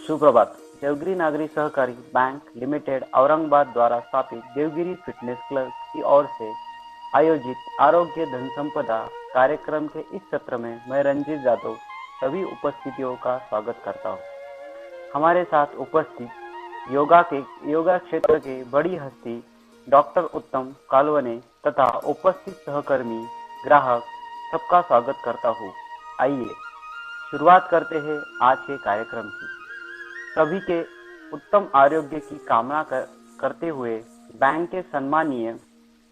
सुप्रभात। देवगिरी नागरी सहकारी bank limited Aurangabad द्वारा स्थापित देवगिरी फिटनेस क्लब की ओर से आयोजित आरोग्य धन संपदा कार्यक्रम के इस सत्र में मैं रंजीत जादव सभी उपस्थितियों का स्वागत करता हूं। हमारे साथ उपस्थित योगा क्षेत्र के बड़ी हस्ती डॉक्टर उत्तम कालवने तथा उपस्थित सहकर्मी ग्राहक सबका स्वागत करता हूं। आइए शुरुआत करते हैं आज के कार्यक्रम की। सभी के उत्तम आरोग्य की कामना करते हुए बैंक के सम्मानीय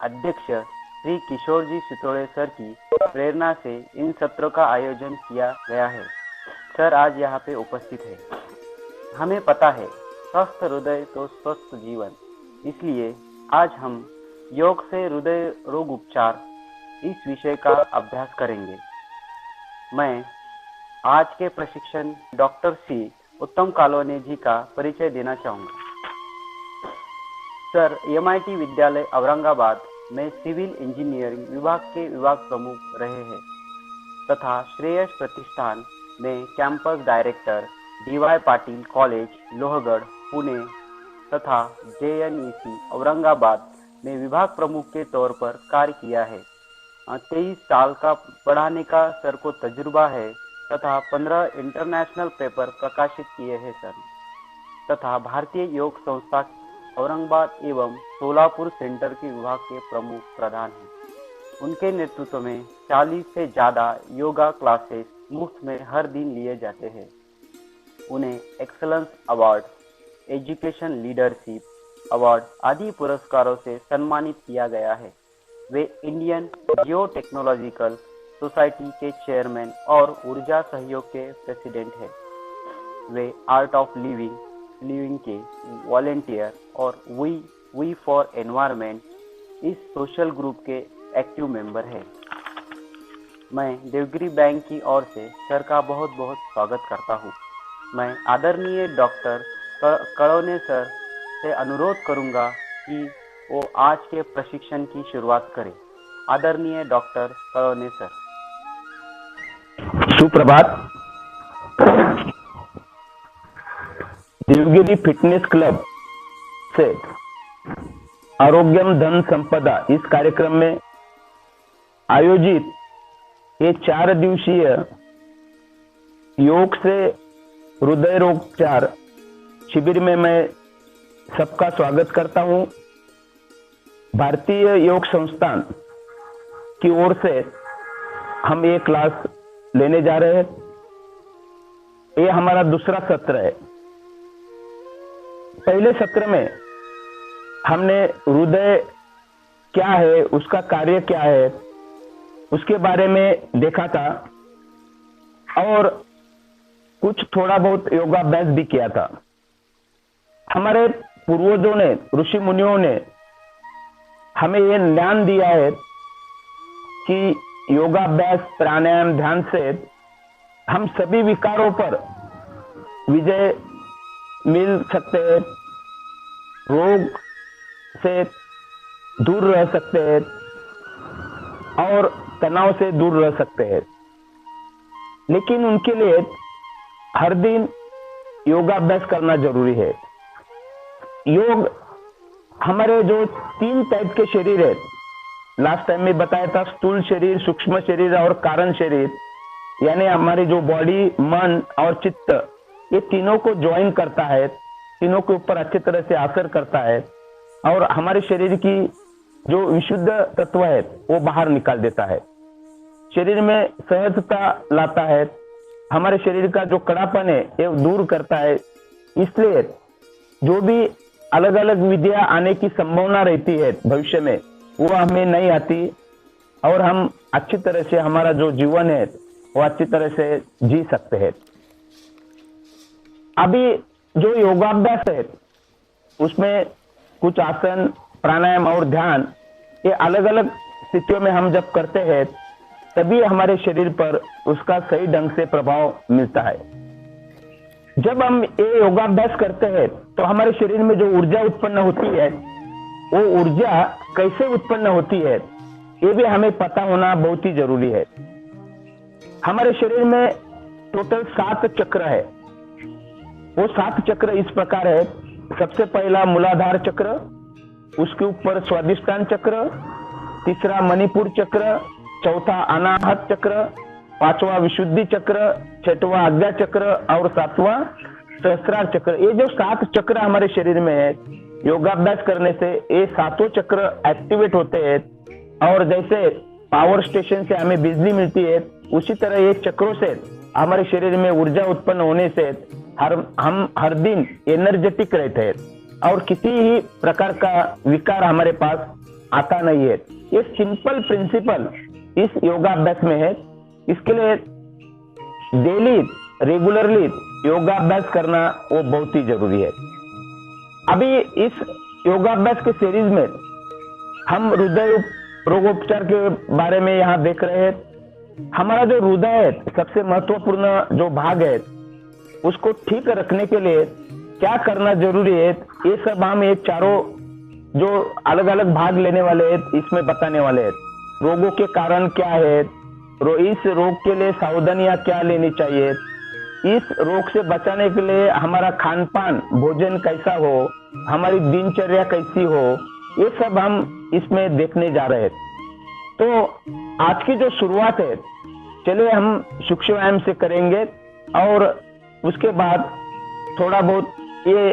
अध्यक्ष श्री किशोर जी सितोड़े सर की प्रेरणा से इन सत्रों का आयोजन किया गया है। सर आज यहाँ पे उपस्थित है। हमें पता है स्वस्थ हृदय तो स्वस्थ जीवन, इसलिए आज हम योग से हृदय रोग उपचार इस विषय का अभ्यास करेंगे। मैं आज के प्रशिक्षण डॉक्टर सी उत्तम कालवने जी का परिचय देना चाहूँगा। सर MIT विद्यालय औरंगाबाद में सिविल इंजीनियरिंग विभाग के विभाग प्रमुख रहे हैं तथा श्रेयस प्रतिष्ठान में campus director, DY Patil college Lohgad Pune तथा JNEC औरंगाबाद में विभाग प्रमुख के तौर पर कार्य किया है। 23 साल का पढ़ाने का सर को तजुर्बा है तथा 15 इंटरनेशनल पेपर प्रकाशित किए हैं सर, तथा भारतीय योग संस्था औरंगाबाद एवं सोलापुर सेंटर के विभाग के प्रमुख प्रधान हैं। उनके नेतृत्व में 40 से ज़्यादा योगा क्लासेस मुफ्त में हर दिन लिए जाते हैं। उन्हें excellence award, education leadership award आदि पुरस्कारों से सम्मानित किया गया है। वे इंडियन जियो टेक्नोलॉजिकल सोसाइटी के चेयरमैन और ऊर्जा सहयोग के प्रेसिडेंट हैं। वे आर्ट ऑफ लिविंग के वॉलेंटियर और वी फॉर एनवायरनमेंट इस सोशल ग्रुप के एक्टिव मेंबर हैं। मैं देवगिरी बैंक की ओर से सर का बहुत बहुत स्वागत करता हूँ। मैं आदरणीय डॉक्टर कड़ोने सर से अनुरोध करूँगा कि वो आज के प्रशिक्षण की शुरुआत करें। आदरणीय डॉक्टर कड़ोने सर। सुप्रभात। देवगिरी फिटनेस क्लब से आरोग्यम धन संपदा इस कार्यक्रम में आयोजित ये 4 दिवसीय योग से हृदय रोगोपचार शिविर में मैं सबका स्वागत करता हूं। भारतीय योग संस्थान की ओर से हम ये क्लास लेने जा रहे हैं। ये हमारा दूसरा सत्र है। पहले सत्र में हमने हृदय क्या है, उसका कार्य क्या है, उसके बारे में देखा था और कुछ थोड़ा बहुत योगाभ्यास भी किया था। हमारे पूर्वजों ने, ऋषि मुनियों ने हमें ये ज्ञान दिया है कि योगाभ्यास, प्राणायाम, ध्यान से हम सभी विकारों पर विजय मिल सकते हैं, रोग से दूर रह सकते हैं और तनाव से दूर रह सकते हैं। लेकिन उनके लिए हर दिन योगाभ्यास करना जरूरी है। योग हमारे जो 3 टाइप के शरीर है, लास्ट टाइम में बताया था, स्थूल शरीर, सूक्ष्म शरीर और कारण शरीर, यानी हमारी जो बॉडी, मन और चित्त, ये तीनों को ज्वाइन करता है, तीनों के ऊपर अच्छी तरह से असर करता है और हमारे शरीर की जो विशुद्ध तत्व है वो बाहर निकाल देता है, शरीर में सहजता लाता है, हमारे शरीर का जो कड़ापन है ये दूर करता है। इसलिए जो भी अलग अलग विधियां आने की संभावना रहती है भविष्य में, वो हमें नहीं आती और हम अच्छी तरह से हमारा जो जीवन है वो अच्छी तरह से जी सकते हैं। अभी जो योगाभ्यास है उसमें कुछ आसन, प्राणायाम और ध्यान, ये अलग अलग स्थितियों में हम जब करते हैं तभी हमारे शरीर पर उसका सही ढंग से प्रभाव मिलता है। जब हम ये योगाभ्यास करते हैं तो हमारे शरीर में जो ऊर्जा उत्पन्न होती है, वो ऊर्जा कैसे उत्पन्न होती है ये भी हमें पता होना बहुत ही जरूरी है। हमारे शरीर में टोटल 7 चक्र है। वो 7 चक्र इस प्रकार है। सबसे पहला मूलाधार चक्र, उसके ऊपर स्वादिष्टान चक्र, तीसरा मणिपुर चक्र, चौथा अनाहत चक्र, पांचवा विशुद्धि चक्र, छठवां आज्ञा चक्र और सातवां सहस्त्रार चक्र। ये जो 7 चक्र हमारे शरीर में है, योगाभ्यास करने से ये 7 चक्र एक्टिवेट होते हैं। और जैसे पावर स्टेशन से हमें बिजली मिलती है, उसी तरह ये चक्रों से हमारे शरीर में ऊर्जा उत्पन्न होने से हम हर दिन एनर्जेटिक रहते हैं और किसी ही प्रकार का विकार हमारे पास आता नहीं है। ये सिंपल प्रिंसिपल इस योगाभ्यास में है। इसके लिए डेली रेगुलरली योगाभ्यास करना वो बहुत ही जरूरी है। अभी इस योगाभ्यास के सीरीज में हम हृदय रोगोपचार के बारे में यहाँ देख रहे हैं। हमारा जो हृदय है, सबसे महत्वपूर्ण जो भाग है, उसको ठीक रखने के लिए क्या करना जरूरी है, ये सब हम ये चारों जो अलग अलग भाग लेने वाले हैं इसमें बताने वाले हैं। रोगों के कारण क्या है, इस रोग के लिए सावधानियां क्या लेनी चाहिए, इस रोग से बचाने के लिए हमारा खान पान भोजन कैसा हो, हमारी दिनचर्या कैसी हो, ये सब हम इसमें देखने जा रहे हैं। तो आज की जो शुरुआत है, चलिए हम सूक्ष्म व्यायाम से करेंगे और उसके बाद थोड़ा बहुत ये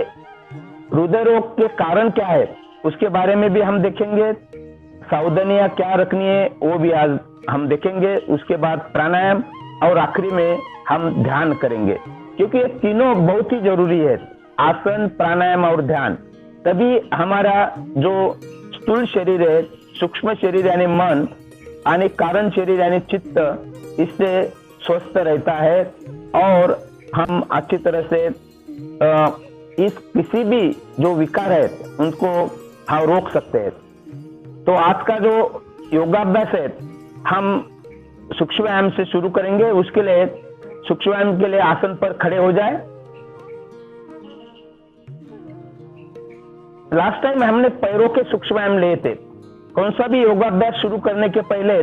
हृदय रोग के कारण क्या है उसके बारे में भी हम देखेंगे, सावधानियां क्या रखनी है वो भी आज हम देखेंगे। उसके बाद प्राणायाम और आखिरी में हम ध्यान करेंगे, क्योंकि ये तीनों बहुत ही जरूरी है, आसन, प्राणायाम और ध्यान। तभी हमारा जो स्थूल शरीर है, सूक्ष्म शरीर यानी मन, यानी कारण शरीर यानी चित्त, इससे स्वस्थ रहता है और हम अच्छी तरह से इस किसी भी जो विकार है उनको हम रोक सकते हैं। तो आज का जो योगाभ्यास है हम सूक्ष्म व्यायाम से शुरू करेंगे। उसके लिए सूक्ष्म व्यायाम के लिए आसन पर खड़े हो जाए। लास्ट टाइम हमने पैरों के सूक्ष्म व्यायाम लिए थे। कौन सा भी योगाभ्यास शुरू करने के पहले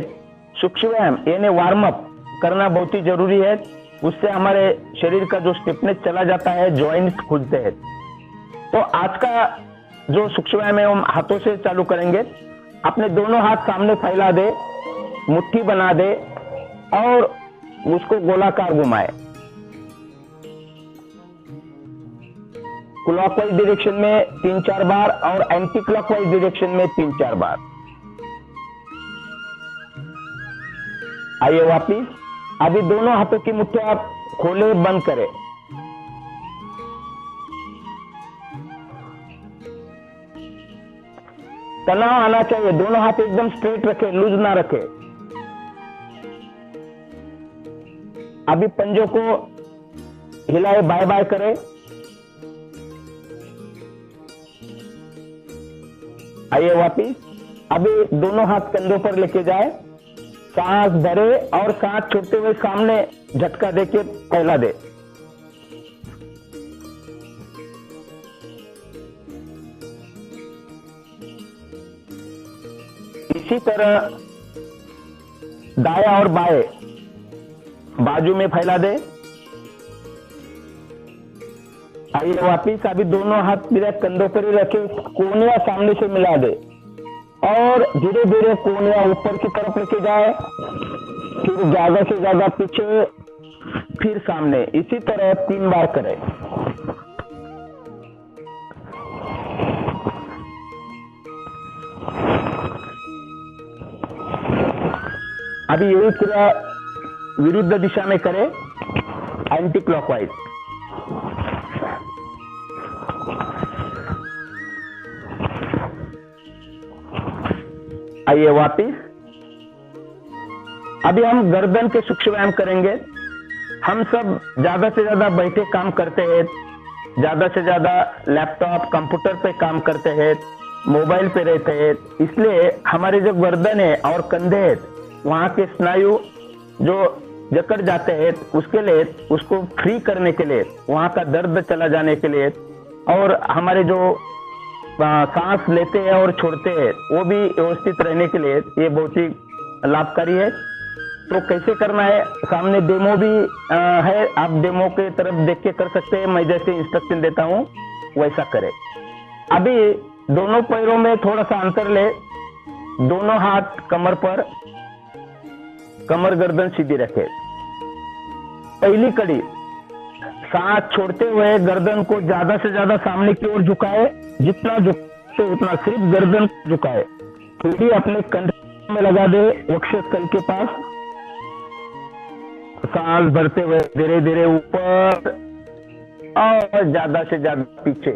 सूक्ष्म व्यायाम यानी वार्म अप करना बहुत ही जरूरी है। उससे हमारे शरीर का जो स्टिफनेस चला जाता है, जॉइंट्स खुलते हैं। तो आज का जो सूक्ष्म व्यायाम है हम हाथों से चालू करेंगे। अपने दोनों हाथ सामने फैला दे, मुट्ठी बना दे और उसको गोलाकार घुमाए। क्लॉकवाइज डायरेक्शन में 3-4 बार और एंटी क्लॉकवाइज डायरेक्शन में 3-4 बार। आइए वापिस। अभी दोनों हाथों की मुट्ठी आप खोले, बंद करें। तनाव आना चाहिए, दोनों हाथ एकदम स्ट्रेट रखें, लूज ना रखें। अभी पंजों को हिलाए, बाय बाय करें। आइए वापिस। अभी दोनों हाथ कंधों पर लेके जाए, सांस भरे और सांस छोड़ते हुए सामने झटका देके फैला दे। इसी तरह दाया और बाएं बाजू में फैला दे। आइए वापिस। अभी दोनों हाथ मेरे कंधों पर ही रखे, कोहनियां सामने से मिला दे और धीरे धीरे कोहनियां ऊपर की तरफ लेके जाए, फिर ज्यादा से ज्यादा पीछे, फिर सामने। इसी तरह 3 बार करें। अभी यही क्रिया विरुद्ध दिशा में करें, एंटी क्लॉकवाइज। आइए वापिस। अभी हम गर्दन के सूक्ष्म व्यायाम करेंगे। हम सब ज्यादा से ज्यादा बैठे काम करते हैं, ज्यादा से ज्यादा लैपटॉप कंप्यूटर पे काम करते हैं, मोबाइल पे रहते हैं। इसलिए हमारे जो गर्दन है और कंधे है, वहां के स्नायु जो जकड़ जाते हैं, उसके लिए, उसको फ्री करने के लिए, वहां का दर्द चला जाने के लिए, और हमारे जो सांस लेते हैं और छोड़ते हैं वो भी व्यवस्थित रहने के लिए ये बहुत ही लाभकारी है। तो कैसे करना है, सामने डेमो भी है, आप डेमो के तरफ देख के कर सकते हैं। मैं जैसे इंस्ट्रक्शन देता हूँ वैसा करें। अभी दोनों पैरों में थोड़ा सा अंतर ले, दोनों हाथ कमर पर, कमर गर्दन सीधी रखे। पहली कड़ी, सांस छोड़ते हुए गर्दन को ज्यादा से ज्यादा सामने की ओर झुकाए, जितना झुकते उतना, सिर्फ गर्दन झुकाए। थोड़ी अपने कंठ में लगा दे, वक्षस्थल के पास। सांस भरते हुए धीरे धीरे ऊपर और ज्यादा से ज्यादा पीछे,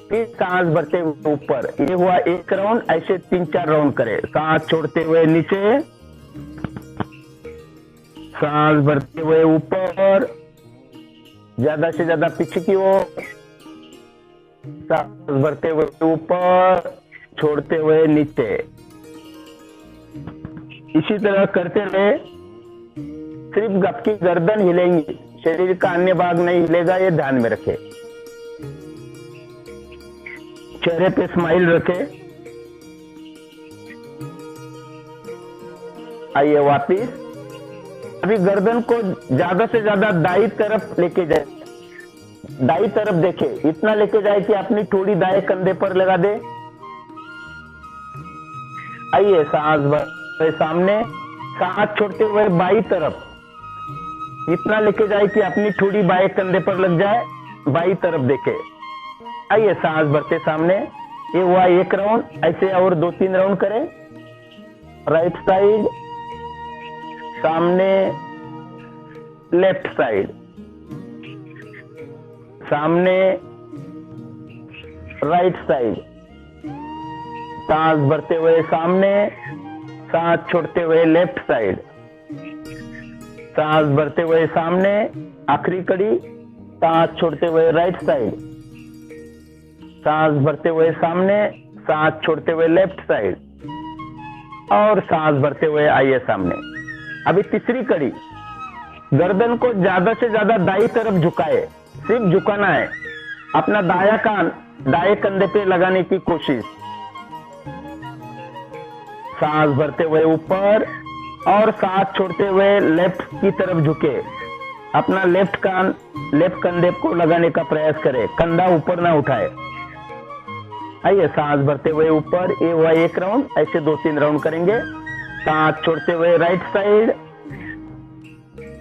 फिर सांस भरते हुए ऊपर। ये हुआ एक राउंड। ऐसे 3-4 राउंड करें। सांस छोड़ते हुए नीचे, सांस भरते हुए ऊपर, ज्यादा से ज्यादा पीछे की ओर, सांस भरते हुए ऊपर, छोड़ते हुए नीचे। इसी तरह करते रहे। सिर्फ आपकी गर्दन हिलेंगी, शरीर का अन्य भाग नहीं हिलेगा, ये ध्यान में रखें। चेहरे पे स्माइल रखें। आइए वापिस। अभी गर्दन को ज्यादा से ज्यादा दाई तरफ लेके जाए, दाई तरफ देखे, इतना लेके जाए कि अपनी थोड़ी दाएं कंधे पर लगा दे। आइए, सांस भर सामने, सांस छोड़ते हुए बाई तरफ, इतना लेके जाए कि अपनी थोड़ी बाएं कंधे पर लग जाए, बाई तरफ देखे। आइए, सांस भरते सामने। ये हुआ एक राउंड। ऐसे और 2-3 राउंड करें। राइट साइड, सामने, लेफ्ट साइड, सामने, राइट साइड। सांस भरते हुए सामने, सांस छोड़ते हुए लेफ्ट साइड, सांस भरते हुए सामने, आखिरी कड़ी, सांस छोड़ते हुए राइट साइड, सांस भरते हुए सामने, सांस छोड़ते हुए लेफ्ट साइड और सांस भरते हुए आइए सामने। अभी तीसरी कड़ी, गर्दन को ज्यादा से ज्यादा दाई तरफ झुकाए, सिर्फ झुकाना है। अपना दाया कान दाएं कंधे पे लगाने की कोशिश। सांस भरते हुए ऊपर और सांस छोड़ते हुए लेफ्ट की तरफ झुके। अपना लेफ्ट कान लेफ्ट कंधे को लगाने का प्रयास करें, कंधा ऊपर ना उठाए। आइए, सांस भरते हुए ऊपर। ये हुआ एक राउंड। ऐसे 2-3 राउंड करेंगे। सांस छोड़ते हुए राइट साइड,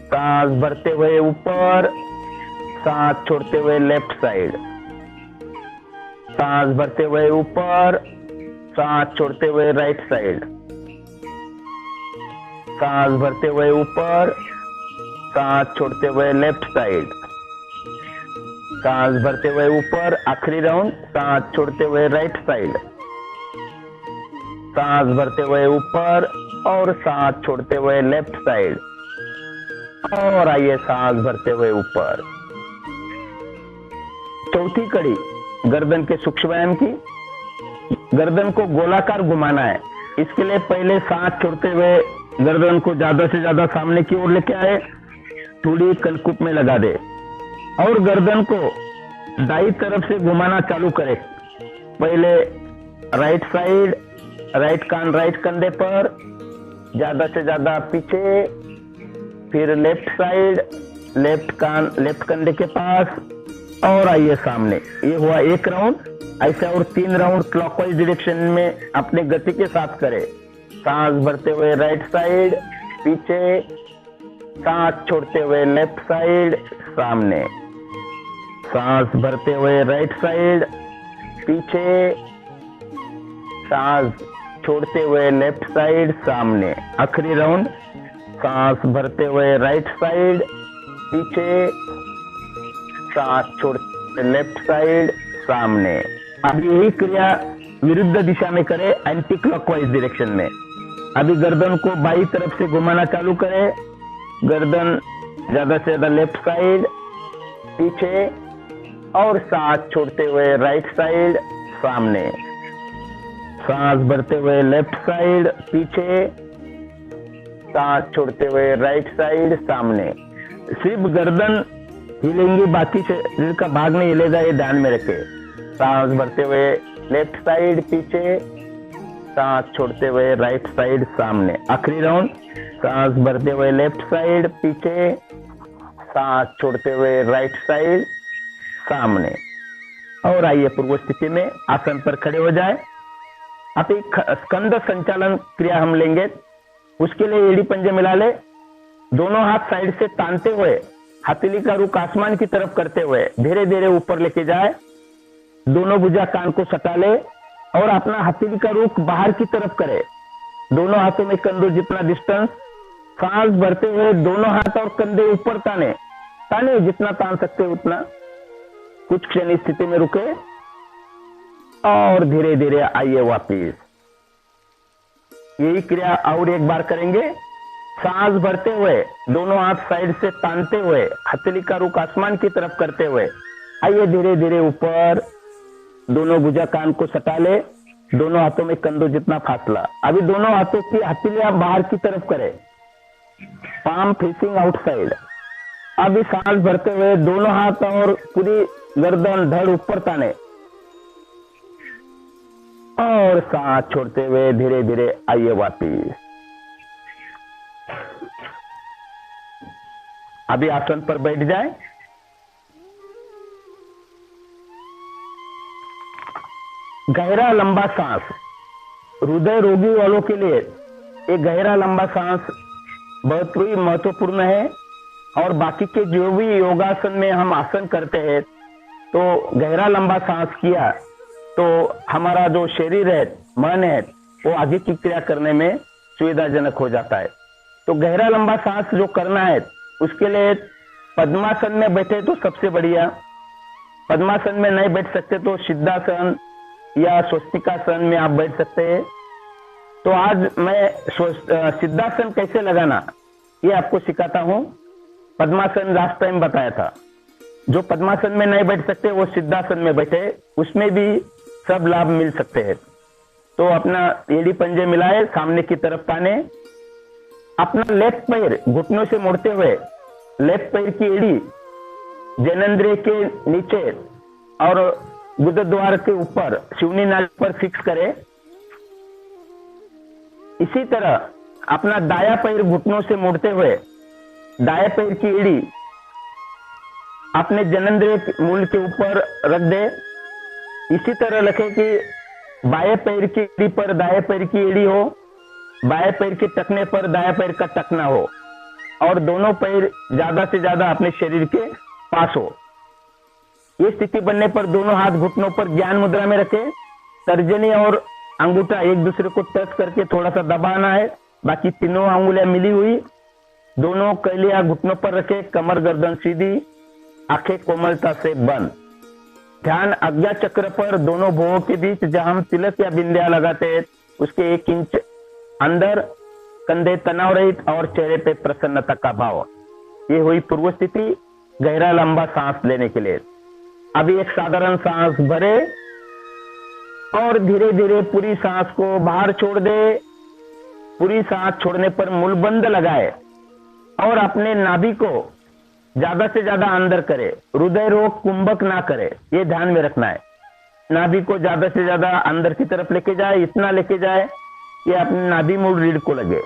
सांस भरते हुए ऊपर, सांस छोड़ते हुए लेफ्ट साइड, सांस भरते हुए ऊपर, सांस छोड़ते हुए राइट साइड, सांस भरते हुए ऊपर, सांस छोड़ते हुए लेफ्ट साइड, सांस भरते हुए ऊपर। आखिरी राउंड, सांस छोड़ते हुए राइट साइड, सांस भरते हुए ऊपर और सांस छोड़ते हुए लेफ्ट साइड और आइए, सांस भरते हुए ऊपर। चौथी कड़ी, गर्दन के सूक्ष्म व्यायाम की। गर्दन को गोलाकार घुमाना है। इसके लिए पहले सांस छोड़ते हुए गर्दन को ज्यादा से ज्यादा सामने की ओर लेके आए, थोड़ी कलकुप में लगा दे और गर्दन को दाई तरफ से घुमाना चालू करे। पहले राइट साइड, राइट कान राइट कंधे पर, ज्यादा से ज्यादा पीछे, फिर लेफ्ट साइड, लेफ्ट कान लेफ्ट कंधे के पास और आइए सामने। ये हुआ एक राउंड। ऐसे और 3 राउंड क्लॉकवाइज डायरेक्शन में अपने गति के साथ करें। सांस भरते हुए राइट साइड, पीछे, सांस छोड़ते हुए लेफ्ट साइड, सामने, सांस भरते हुए राइट साइड, पीछे, सांस छोड़ते हुए लेफ्ट साइड, सामने। आखिरी राउंड, सांस भरते हुए राइट साइड, पीछे, सांस छोड़ते लेफ्ट साइड, सामने। अब यही क्रिया विरुद्ध दिशा में करें, एंटी क्लॉकवाइज डायरेक्शन में। अभी गर्दन को बाई तरफ से घुमाना चालू करें। गर्दन ज्यादा से ज्यादा लेफ्ट साइड, पीछे और सांस छोड़ते हुए राइट साइड, सामने, सांस भरते हुए लेफ्ट साइड, पीछे, सांस छोड़ते हुए राइट साइड, सामने। सिर्फ गर्दन हिलेंगी, बाकी शरीर का भाग नहीं हिलेगा, ये ध्यान में रखें। सांस भरते हुए लेफ्ट साइड, पीछे, सांस छोड़ते हुए राइट साइड सामने। आखिरी राउंड, सांस भरते हुए लेफ्ट साइड पीछे, सांस छोड़ते हुए राइट साइड सामने। और आइए पूर्व स्थिति में आसन पर खड़े हो जाए। अब एक स्कंद संचालन क्रिया हम लेंगे। उसके लिए एड़ी पंजे मिला ले, दोनों हाथ साइड से तानते हुए हथेली का रुख आसमान की तरफ करते हुए धीरे धीरे ऊपर लेके जाए। दोनों भुजा कान को सटा ले और अपना हथेली का रुख बाहर की तरफ करे। दोनों हाथों में कंधों जितना डिस्टेंस। सांस भरते हुए दोनों हाथ और कंधे ऊपर ताने, ताने जितना तान सकते उतना। कुछ क्षण इस स्थिति में रुके और धीरे धीरे आइए वापिस। यही क्रिया और एक बार करेंगे। सांस भरते हुए दोनों हाथ साइड से तानते हुए हथेली का रुख आसमान की तरफ करते हुए आइए धीरे धीरे ऊपर। दोनों भुजा कान को सटा ले, दोनों हाथों में कंधों जितना फासला। अभी दोनों हाथों की हथेलियां बाहर की तरफ करें, पाम फेसिंग आउटसाइड। अभी सांस भरते हुए दोनों हाथ और पूरी गर्दन धड़ ऊपर ताने और सांस छोड़ते हुए धीरे धीरे आइए वापिस। अभी आसन पर बैठ जाए। गहरा लंबा सांस हृदय रोगी वालों के लिए एक गहरा लंबा सांस बहुत ही महत्वपूर्ण है। और बाकी के जो भी योगासन में हम आसन करते हैं तो गहरा लंबा सांस किया तो हमारा जो शरीर है, मन है, वो आगे की क्रिया करने में सुविधाजनक हो जाता है। तो गहरा लंबा सांस जो करना है उसके लिए पद्मासन में बैठे तो सबसे बढ़िया। पद्मासन में नहीं बैठ सकते तो सिद्धासन या स्वस्तिकासन में आप बैठ सकते हैं। तो आज मैं सिद्धासन कैसे लगाना ये आपको सिखाता हूं। पद्मासन लास्ट टाइम बताया था। जो पद्मासन में नहीं बैठ सकते वो सिद्धासन में बैठे, उसमें भी सब लाभ मिल सकते हैं। तो अपना एड़ी पंजे मिलाए, सामने की तरफ ताने। अपना लेफ्ट पैर घुटनों से मोड़ते हुए लेफ्ट पैर की एड़ी जनेंद्रिय के नीचे और गुदद्वार के ऊपर शिवनी नाली पर फिक्स करें। इसी तरह अपना दाया पैर घुटनों से मोड़ते हुए दाया पैर की एड़ी अपने जनेंद्रिय मूल के ऊपर रख दे। इसी तरह रखे कि बाएं पैर की एड़ी पर दाएं पैर की एड़ी हो, बाएं पैर के टखने पर दाएं पैर का टखना हो और दोनों पैर ज्यादा से ज्यादा अपने शरीर के पास हो। ये स्थिति बनने पर दोनों हाथ घुटनों पर ज्ञान मुद्रा में रखे। तर्जनी और अंगूठा एक दूसरे को टच करके थोड़ा सा दबाना है। बाकी तीनों अंगुलियां मिली हुई, दोनों कलियां घुटनों पर रखे, कमर गर्दन सीधी, आंखें कोमलता से बंद। ध्यान आज्ञा चक्र पर दोनों भुवों के बीच जहां हम तिलक या बिंदिया लगाते हैं उसके 1 इंच अंदर। कंधे तनाव रहित और चेहरे पे प्रसन्नता का भाव। ये हुई पूर्व स्थिति गहरा लंबा सांस लेने के लिए। अभी एक साधारण सांस भरे और धीरे धीरे पूरी सांस को बाहर छोड़ दे। पूरी सांस छोड़ने पर मूलबंध लगाए और अपने नाभि को ज्यादा से ज्यादा अंदर करे। हृदय रोग कुंभक ना करे, ये ध्यान में रखना है। नाभि को ज्यादा से ज्यादा अंदर की तरफ लेके जाए, इतना लेके जाए कि अपने नाभि मूल रीढ़ को लगे।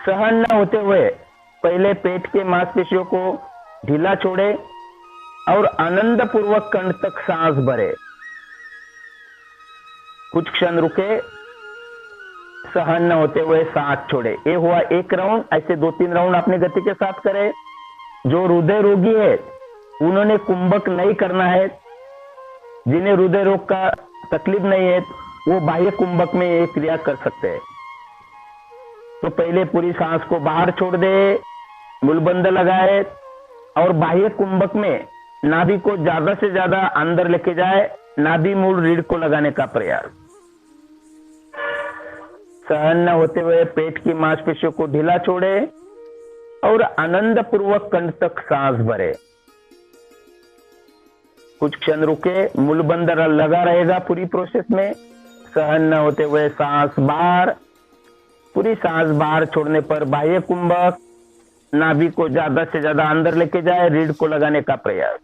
सहन न होते हुए पहले पेट के मांसपेशियों को ढीला छोड़े और आनंद पूर्वक कंठ तक सांस भरे। कुछ क्षण रुके, सहन न होते हुए सांस छोड़े। ये हुआ 1 राउंड। ऐसे 2-3 राउंड अपनी गति के साथ करें। जो हृदय रोगी है उन्होंने कुंभक नहीं करना है। जिन्हें हृदय रोग का तकलीफ नहीं है वो बाह्य कुंभक में ये क्रिया कर सकते हैं। तो पहले पूरी सांस को बाहर छोड़ दे, मूलबंध लगाए और बाह्य कुंभक में नाभि को ज्यादा से ज्यादा अंदर लेके जाए। नाभि मूल रीढ़ को लगाने का प्रयास। सहन न होते हुए पेट की मांसपेशियों को ढीला छोड़े और आनंद पूर्वक कंठ तक सांस भरे। कुछ क्षण रुके, मूलबंध लगा रहेगा पूरी प्रोसेस में। सहन न होते हुए सांस बाहर। पूरी सांस बाहर छोड़ने पर बाह्य कुंभक नाभि को ज्यादा से ज्यादा अंदर लेके जाए, रीढ़ को लगाने का प्रयास।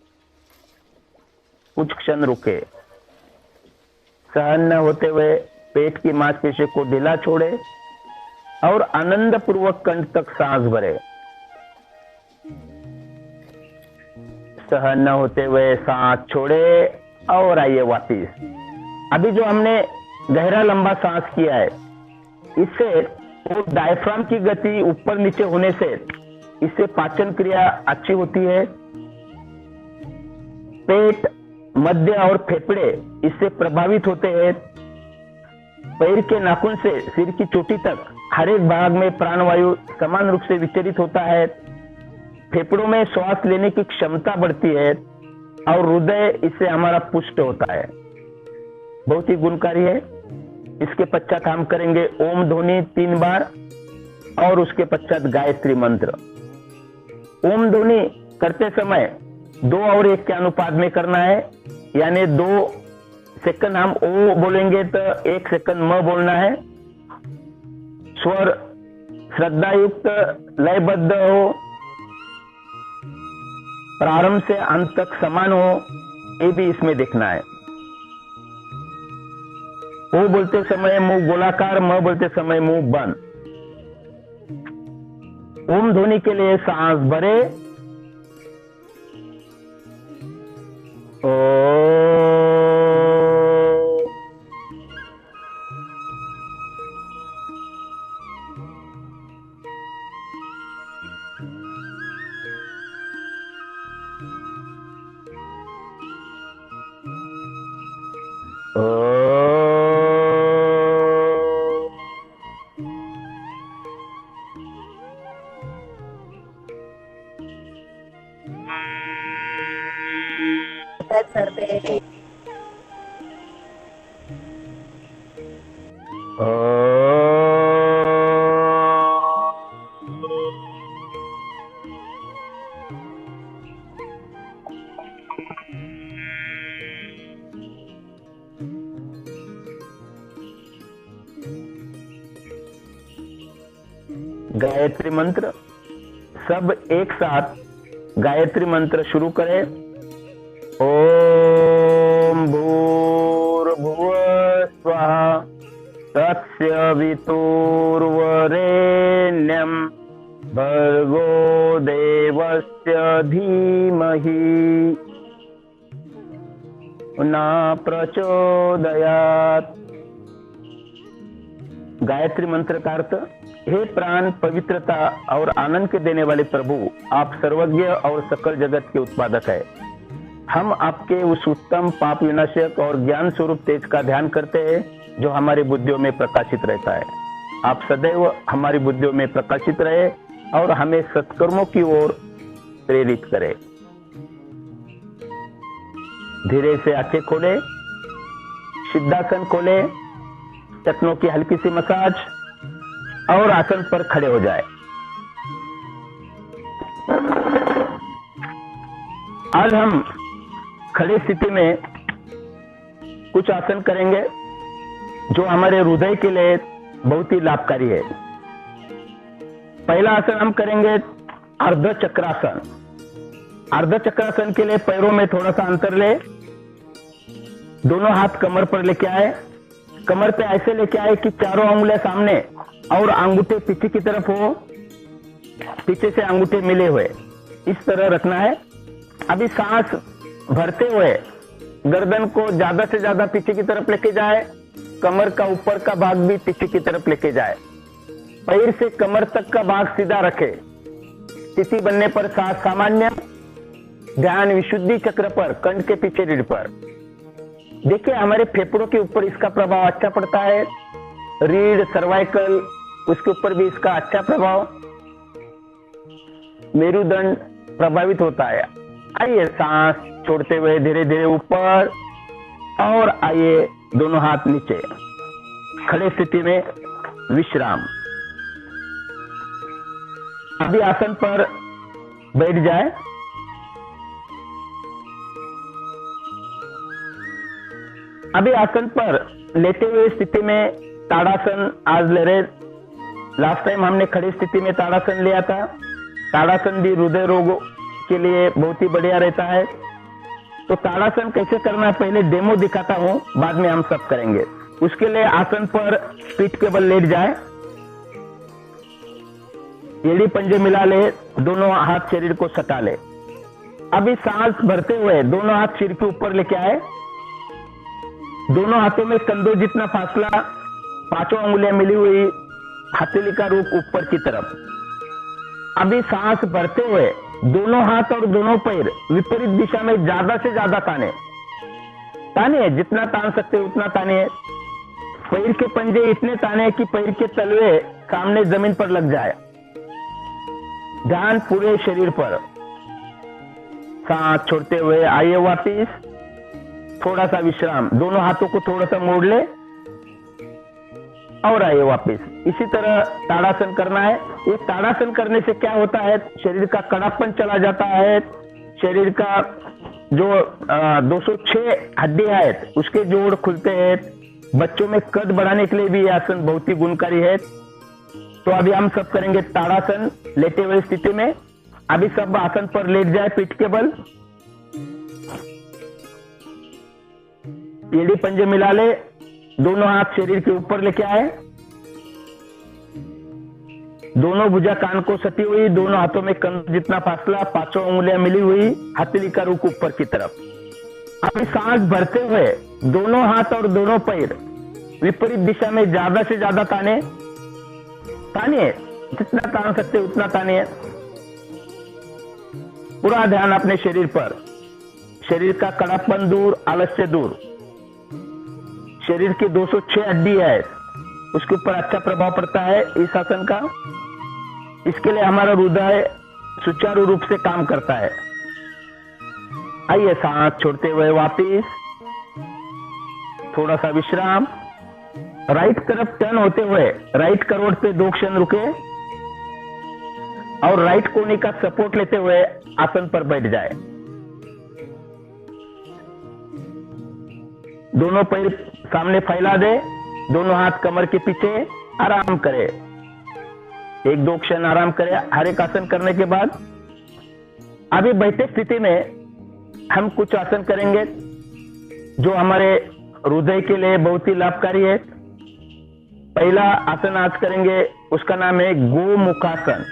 कुछ क्षण रुके। सहन न होते हुए पेट की मांसपेशियों को ढीला छोड़े और आनंद पूर्वक कंठ तक सांस भरे। सहन न होते हुए सांस छोड़े और आइए वापिस। अभी जो हमने गहरा लंबा सांस किया है, इससे वो डायफ्राम की गति ऊपर नीचे होने से इससे पाचन क्रिया अच्छी होती है। पेट, मध्य और फेफड़े इससे प्रभावित होते हैं। पैर के नाखून से सिर की चोटी तक हर एक भाग में प्राणवायु समान रूप से विचरित होता है। फेफड़ों में श्वास लेने की क्षमता बढ़ती है और हृदय इससे हमारा पुष्ट होता है। बहुत ही गुणकारी है। इसके पश्चात हम करेंगे ओम ध्वनि 3 बार और उसके पश्चात गायत्री मंत्र। ओम ध्वनि करते समय 2 और 1 के अनुपात में करना है, यानी 2 सेकंड हम ओ बोलेंगे तो 1 सेकंड म बोलना है। स्वर श्रद्धा युक्त लयबद्ध हो, प्रारंभ से अंत तक समान हो, ये भी इसमें देखना है। ओ बोलते समय मुंह गोलाकार, म बोलते समय मुंह बंद। ओम ध्वनि के लिए सांस भरे, ओ सर पे गायत्री मंत्र। सब एक साथ गायत्री मंत्र शुरू करें। ओम भूर्भुवः स्वः तत्सवितुर्वरेण्यं भर्गो देवस्य धीमहि न प्रचोदयात्। गायत्री मंत्र का अर्थ, हे प्राण, पवित्रता और आनंद के देने वाले प्रभु, आप सर्वज्ञ और सकल जगत के उत्पादक है। हम आपके उस उत्तम पाप विनाशक और ज्ञान स्वरूप तेज का ध्यान करते हैं जो हमारी बुद्धियों में प्रकाशित रहता है। आप सदैव हमारी बुद्धियों में प्रकाशित रहे और हमें सत्कर्मों की ओर प्रेरित करे। धीरे से आंखें खोले, सिद्धासन खोले, टखनों की हल्की सी मसाज और आसन पर खड़े हो जाए। आज हम खड़ी स्थिति में कुछ आसन करेंगे जो हमारे हृदय के लिए बहुत ही लाभकारी है। पहला आसन हम करेंगे अर्ध चक्रासन। अर्ध चक्रासन के लिए पैरों में थोड़ा सा अंतर ले, दोनों हाथ कमर पर लेके आए। कमर पे ऐसे लेके आए कि चारों अंगुलियां सामने और अंगूठे पीछे की तरफ हो, पीछे से अंगूठे मिले हुए, इस तरह रखना है। अभी सांस भरते हुए गर्दन को ज्यादा से ज्यादा पीछे की तरफ लेके जाए, कमर का ऊपर का भाग भी पीछे की तरफ लेके जाए। पैर से कमर तक का भाग सीधा रखे। स्थिति बनने पर सांस सामान्य, ध्यान विशुद्धि चक्र पर, कंठ के पीछे रीढ़ पर। देखिए हमारे फेफड़ों के ऊपर इसका प्रभाव अच्छा पड़ता है। रीढ़, सर्वाइकल, उसके ऊपर भी इसका अच्छा प्रभाव। मेरुदंड प्रभावित होता है। आइए सांस छोड़ते हुए धीरे धीरे ऊपर और आइए दोनों हाथ नीचे, खड़े स्थिति में विश्राम। अभी आसन पर बैठ जाए। अभी आसन पर लेटे हुए स्थिति में ताड़ासन आज ले रहे। लास्ट टाइम हमने खड़ी स्थिति में ताड़ासन लिया था। ताड़ासन भी हृदय रोगों के लिए बहुत ही बढ़िया रहता है। तो ताड़ासन कैसे करना है पहले डेमो दिखाता हूं, बाद में हम सब करेंगे। उसके लिए आसन पर पीठ के बल लेट जाए, एड़ी पंजे मिला ले, दोनों हाथ शरीर को सटा ले। अभी सांस भरते हुए दोनों हाथ सिर के ऊपर लेके आए, दोनों हाथों में कंधों जितना फासला, पांचों अंगुलियां मिली हुई, हथेली का रूप ऊपर की तरफ। अभी सांस भरते हुए दोनों हाथ और दोनों पैर विपरीत दिशा में ज्यादा से ज्यादा ताने, जितना तान सकते उतना ताने। पैर के पंजे इतने ताने कि पैर के तलवे सामने जमीन पर लग जाए। ध्यान पूरे शरीर पर। सांस छोड़ते हुए आइए वापिस, थोड़ा सा विश्राम, दोनों हाथों को थोड़ा सा मोड़ ले और आइए वापिस। इसी तरह ताड़ासन करना है। ये ताड़ासन करने से क्या होता है, शरीर का कड़ापन चला जाता है, शरीर का जो 206 हड्डियां है उसके जोड़ खुलते हैं। बच्चों में कद बढ़ाने के लिए भी यह आसन बहुत ही गुणकारी है। तो अभी हम सब करेंगे ताड़ासन लेटे हुए स्थिति में। अभी सब आसन पर लेट जाए पीठ के बल, एड़ी पंजे मिला ले, दोनों हाथ शरीर के ऊपर लेके आए, दोनों भुजा कान को सटी हुई, दोनों हाथों में कंध जितना फासला, पांचों उंगलियां मिली हुई, हथेली का रुख ऊपर की तरफ। अभी सांस भरते हुए दोनों हाथ और दोनों पैर विपरीत दिशा में ज्यादा से ज्यादा ताने, जितना तान सकते उतना ताने। पूरा ध्यान अपने शरीर पर, शरीर का कड़ापन दूर, आलस्य दूर। शरीर की 206 हड्डी है, उसके ऊपर अच्छा प्रभाव पड़ता है इस आसन का। इसके लिए हमारा हृदय सुचारू रूप से काम करता है। आइए सांस छोड़ते हुए वापिस, थोड़ा सा विश्राम। राइट तरफ टर्न होते हुए राइट करोड़ पे 2 क्षण रुके और राइट कोनी का सपोर्ट लेते हुए आसन पर बैठ जाए। दोनों पैर सामने फैला दे, दोनों हाथ कमर के पीछे, आराम करे, 1-2 क्षण आराम करे। हर एक आसन करने के बाद अभी बैठे स्थिति में हम कुछ आसन करेंगे जो हमारे हृदय के लिए बहुत ही लाभकारी है। पहला आसन आज करेंगे, उसका नाम है गोमुखासन।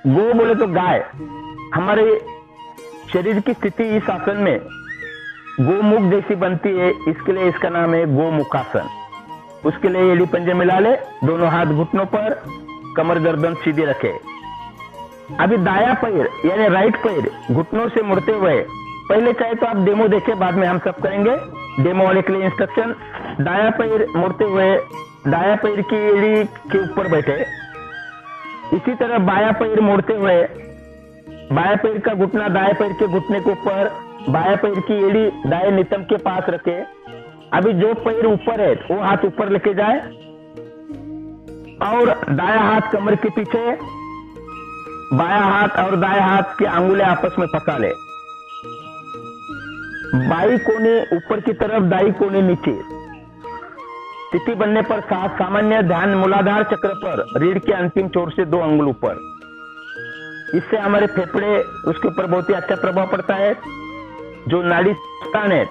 गो बोले तो गाय। हमारे शरीर की स्थिति इस आसन में गोमुख जैसी बनती है, इसके लिए इसका नाम है गोमुखासन। उसके लिए एड़ी पंजे मिला ले, दोनों हाथ घुटनों पर, कमर गर्दन सीधी रखे। अभी दाया पैर यानी राइट पैर घुटनों से मुड़ते हुए, पहले चाहे तो आप डेमो देखें, बाद में हम सब करेंगे। डेमो वाले के लिए इंस्ट्रक्शन। दाया पैर मुड़ते हुए दाया पैर की एड़ी के ऊपर बैठे। इसी तरह बाया पैर मोड़ते हुए बाया पैर का घुटना दाया पैर के घुटने के ऊपर, बाया पैर की एड़ी दाएं नितंब के पास रखे। अभी जो पैर ऊपर है वो हाथ ऊपर लेके जाए और दाया हाथ कमर के पीछे, बाया हाथ और दाया हाथ की अंगुलियां आपस में फंसा ले। बाई कोने ऊपर की तरफ, दाई कोने नीचे। स्थिति बनने पर सामान्य ध्यान मूलाधार चक्र पर, रीढ़ के अंतिम छोर से 2 अंगुल ऊपर। इससे हमारे फेफड़े, उसके ऊपर बहुत ही अच्छा प्रभाव पड़ता है। जो नाड़ी स्थान है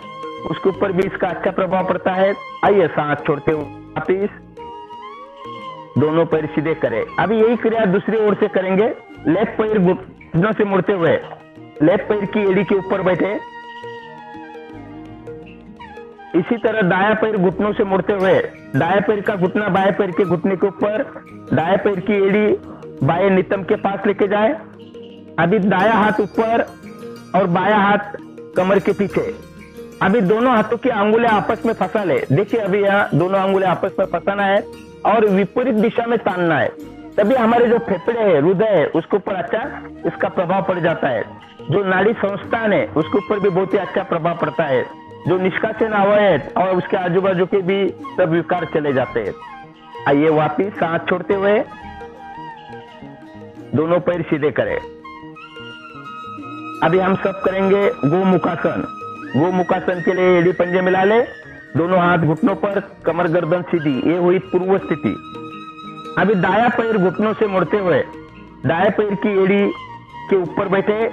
उसके ऊपर भी इसका अच्छा प्रभाव पड़ता है। आइए सांस छोड़ते हुए वापिस, दोनों पैर सीधे करें। अभी यही क्रिया दूसरी ओर से करेंगे। लेफ्ट पैर घुटनों से मुड़ते हुए लेफ्ट पैर की एड़ी के ऊपर बैठे। इसी तरह दाया पैर घुटनों से मुड़ते हुए दाया पैर का घुटना बाएं पैर के घुटने के ऊपर, दाया पैर की एड़ी बाएं नितंब के पास लेके जाए। अभी दाया हाथ ऊपर और बाया हाथ कमर के पीछे। अभी दोनों हाथों की अंगुलियां आपस में फंसा ले। देखिए अभी यहाँ दोनों अंगुलियां आपस में फंसाना है और विपरीत दिशा में तानना है। तभी हमारे जो फेफड़े है, हृदय है, उसके ऊपर अच्छा इसका प्रभाव पड़ जाता है। जो नाड़ी संस्थान है उसके ऊपर भी बहुत ही अच्छा प्रभाव पड़ता है। जो निष्कासन अवयव और उसके आजू बाजू के भी सब विकार चले जाते हैं। आइए वापिस सांस छोड़ते हुए दोनों पैर सीधे करें। अभी हम सब करेंगे गोमुखासन। गोमुखासन के लिए एड़ी पंजे मिला ले, दोनों हाथ घुटनों पर, कमर गर्दन सीधी। ये हुई पूर्व स्थिति। अभी दाया पैर घुटनों से मुड़ते हुए दाया पैर की एड़ी के ऊपर बैठे।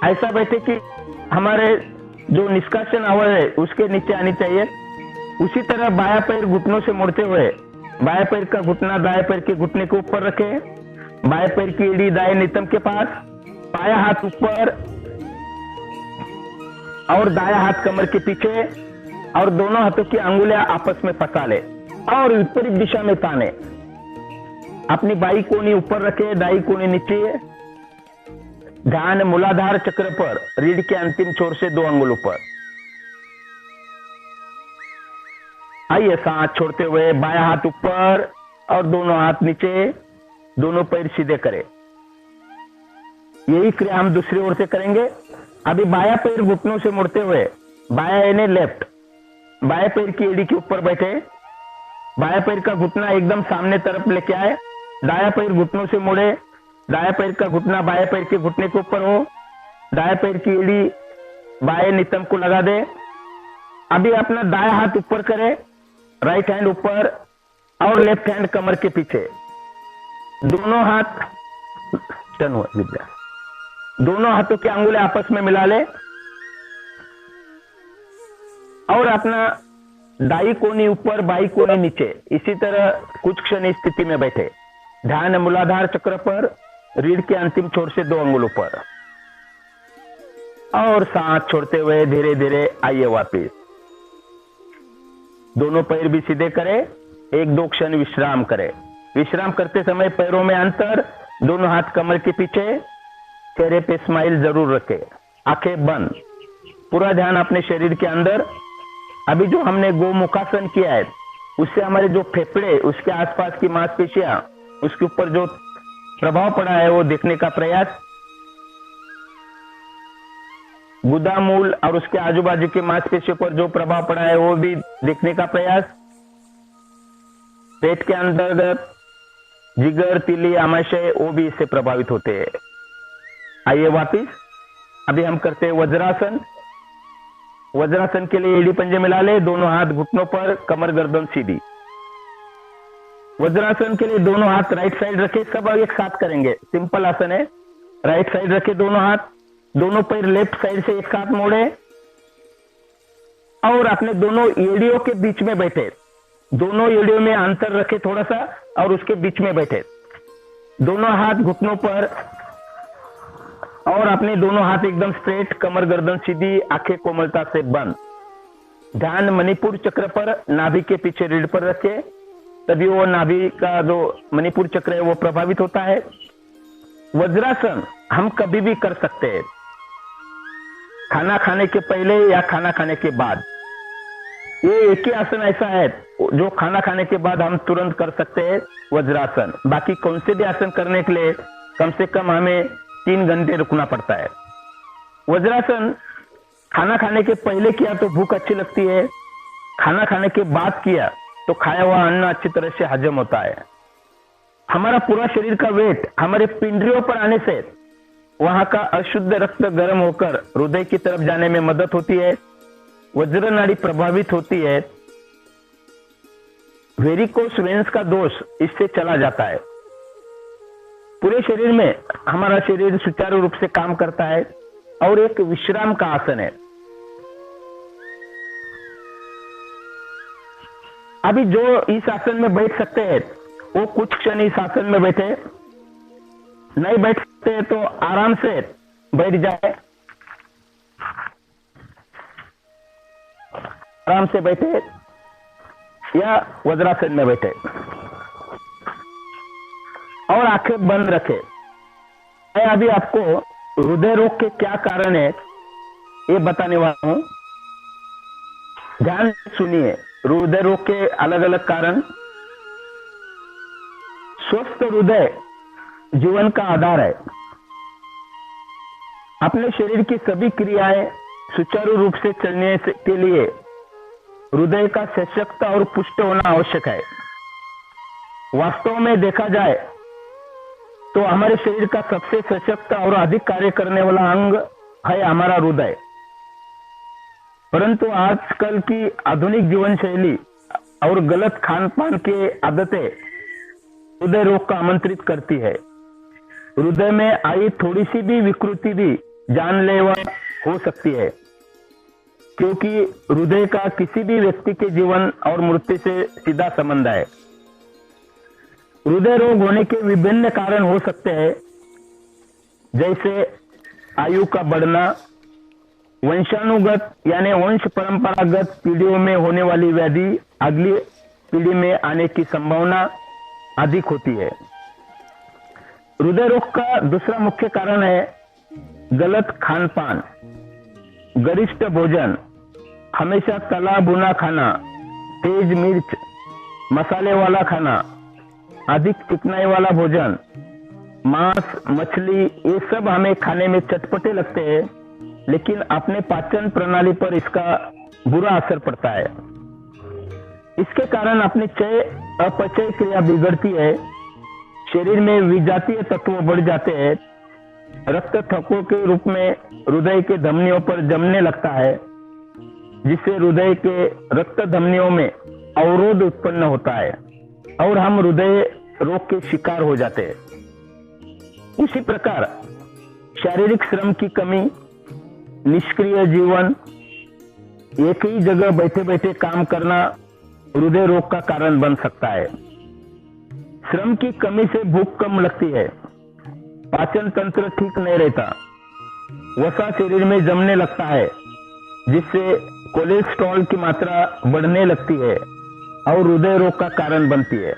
ऐसा बैठे कि हमारे जो निष्कासन अवयव है उसके नीचे आनी चाहिए। उसी तरह बायां पैर घुटनों से मुड़ते हुए बाएं पैर का घुटना दाएं पैर के घुटने के ऊपर रखे, बाएं पैर की एड़ी दाएं नितंब के पास, बायां हाथ ऊपर और दायां हाथ कमर के पीछे और दोनों हाथों की अंगुलियां आपस में फंसा ले और विपरीत दिशा में ताने। अपनी बाई कोनी ऊपर रखे, दाई कोनी नीचे। ध्यान मूलाधार चक्र पर, रीढ़ के अंतिम छोर से 2 अंगुल ऊपर। आइए सांस छोड़ते हुए बायां हाथ ऊपर और दोनों हाथ नीचे, दोनों पैर सीधे करें। यही क्रिया हम दूसरी ओर से करेंगे। अभी बायां पैर घुटनों से मुड़ते हुए, बायां यानी लेफ्ट, बाएं पैर की एड़ी के ऊपर बैठे, बाएं पैर का घुटना एकदम सामने तरफ लेके आए, दायां पैर घुटनों से मुड़े, दायां पैर का घुटना बाएं पैर के घुटने के ऊपर हो, दाएं पैर की एड़ी बाएं नितंब को लगा दे। अभी अपना दायां हाथ ऊपर करे, राइट हैंड ऊपर और लेफ्ट हैंड कमर के पीछे। दोनों हाथ टर्न हुआ विद्या, दोनों हाथों की अंगुलें आपस में मिला ले और अपना दाई कोनी ऊपर बाई कोनी नीचे, इसी तरह कुछ क्षण इस स्थिति में बैठे। ध्यान मूलाधार चक्र पर, रीढ़ के अंतिम छोर से 2 अंगुल ऊपर और सांस छोड़ते हुए धीरे धीरे आइए वापिस। दोनों पैर भी सीधे करें, 1-2 क्षण विश्राम करें। विश्राम करते समय पैरों में अंतर, दोनों हाथ कमर के पीछे, चेहरे पे स्माइल जरूर रखें, आंखें बंद, पूरा ध्यान अपने शरीर के अंदर। अभी जो हमने गोमुखासन किया है उससे हमारे जो फेफड़े, उसके आसपास की मांसपेशियां, उसके ऊपर जो प्रभाव पड़ा है वो देखने का प्रयास। गुदा मूल और उसके आजू बाजू की मांसपेशियों पर जो प्रभाव पड़ा है वो भी देखने का प्रयास। पेट के अंतर्गत जिगर, तिली, आमाशय वो भी इससे प्रभावित होते हैं। आइए वापिस। अभी हम करते हैं वज्रासन। वज्रासन के लिए एड़ी पंजे मिला ले, दोनों हाथ घुटनों पर, कमर गर्दन सीधी। वज्रासन के लिए दोनों हाथ राइट साइड रखे, सब एक साथ करेंगे। सिंपल आसन है। राइट साइड रखे दोनों हाथ, दोनों पैर लेफ्ट साइड से एक साथ मोड़े और अपने दोनों एड़ियों के बीच में बैठे। दोनों एड़ियों में अंतर रखे थोड़ा सा और उसके बीच में बैठे। दोनों हाथ घुटनों पर और अपने दोनों हाथ एकदम स्ट्रेट, कमर गर्दन सीधी, आंखें कोमलता से बंद। ध्यान मणिपुर चक्र पर, नाभि के पीछे रीढ़ पर रखे, तभी वो नाभि का जो मणिपुर चक्र है वो प्रभावित होता है। वज्रासन हम कभी भी कर सकते हैं, खाना खाने के पहले या खाना खाने के बाद। ये एक ही आसन ऐसा है जो खाना खाने के बाद हम तुरंत कर सकते हैं, वज्रासन। बाकी कौन से भी आसन करने के लिए कम से कम हमें 3 घंटे रुकना पड़ता है। वज्रासन खाना खाने के पहले किया तो भूख अच्छी लगती है, खाना खाने के बाद किया तो खाया हुआ अन्न अच्छी तरह से हजम होता है। हमारा पूरा शरीर का वेट हमारे पिंडलियों पर आने से वहां का अशुद्ध रक्त गर्म होकर हृदय की तरफ जाने में मदद होती है, वज्र नाड़ी प्रभावित होती है, वेरिकोस वेन्स का दोष इससे चला जाता है। पूरे शरीर में हमारा शरीर सुचारू रूप से काम करता है और एक विश्राम का आसन है। अभी जो इस आसन में बैठ सकते हैं वो कुछ क्षण इस आसन में बैठे, नहीं बैठ सकते तो आराम से बैठ जाए, आराम से बैठे या वज्रासन में बैठे और आंखें बंद रखे। मैं अभी आपको हृदय रोग के क्या कारण है ये बताने वाला हूं, ध्यान सुनिए। हृदय रोग के अलग अलग कारण। स्वस्थ हृदय जीवन का आधार है। अपने शरीर की सभी क्रियाएं सुचारू रूप से चलने के लिए हृदय का सशक्त और पुष्ट होना आवश्यक है। वास्तव में देखा जाए तो हमारे शरीर का सबसे सशक्त और अधिक कार्य करने वाला अंग है हमारा हृदय। परंतु आजकल की आधुनिक जीवन शैली और गलत खान पान की आदतें हृदय रोग का आमंत्रित करती है। हृदय में आई थोड़ी सी भी विकृति भी जानलेवा हो सकती है। क्योंकि हृदय का किसी भी व्यक्ति के जीवन और मृत्यु से सीधा संबंध है। हृदय रोग होने के विभिन्न कारण हो सकते हैं, जैसे आयु का बढ़ना, वंशानुगत यानी वंश परंपरागत पीढ़ियों में होने वाली व्याधि अगली पीढ़ी में आने की संभावना अधिक होती है। हृदय रोग का दूसरा मुख्य कारण है गलत खान पान, गरिष्ठ भोजन, हमेशा तला भुना खाना, तेज मिर्च मसाले वाला खाना, अधिक चिकनाई वाला भोजन, मांस मछली, ये सब हमें खाने में चटपटे लगते हैं, लेकिन अपने पाचन प्रणाली पर इसका बुरा असर पड़ता है। इसके कारण अपनी चय अपचय क्रिया बिगड़ती है, शरीर में विजातीय तत्व बढ़ जाते हैं, रक्त थक्कों के रूप में हृदय के धमनियों पर जमने लगता है, जिससे हृदय के रक्त धमनियों में अवरोध उत्पन्न होता है और हम हृदय रोग के शिकार हो जाते हैं। उसी प्रकार शारीरिक श्रम की कमी, निष्क्रिय जीवन, एक ही जगह बैठे बैठे काम करना हृदय रोग का कारण बन सकता है। श्रम की कमी से भूख कम लगती है, पाचन तंत्र ठीक नहीं रहता, वसा शरीर में जमने लगता है, जिससे कोलेस्ट्रॉल की मात्रा बढ़ने लगती है और हृदय रोग का कारण बनती है।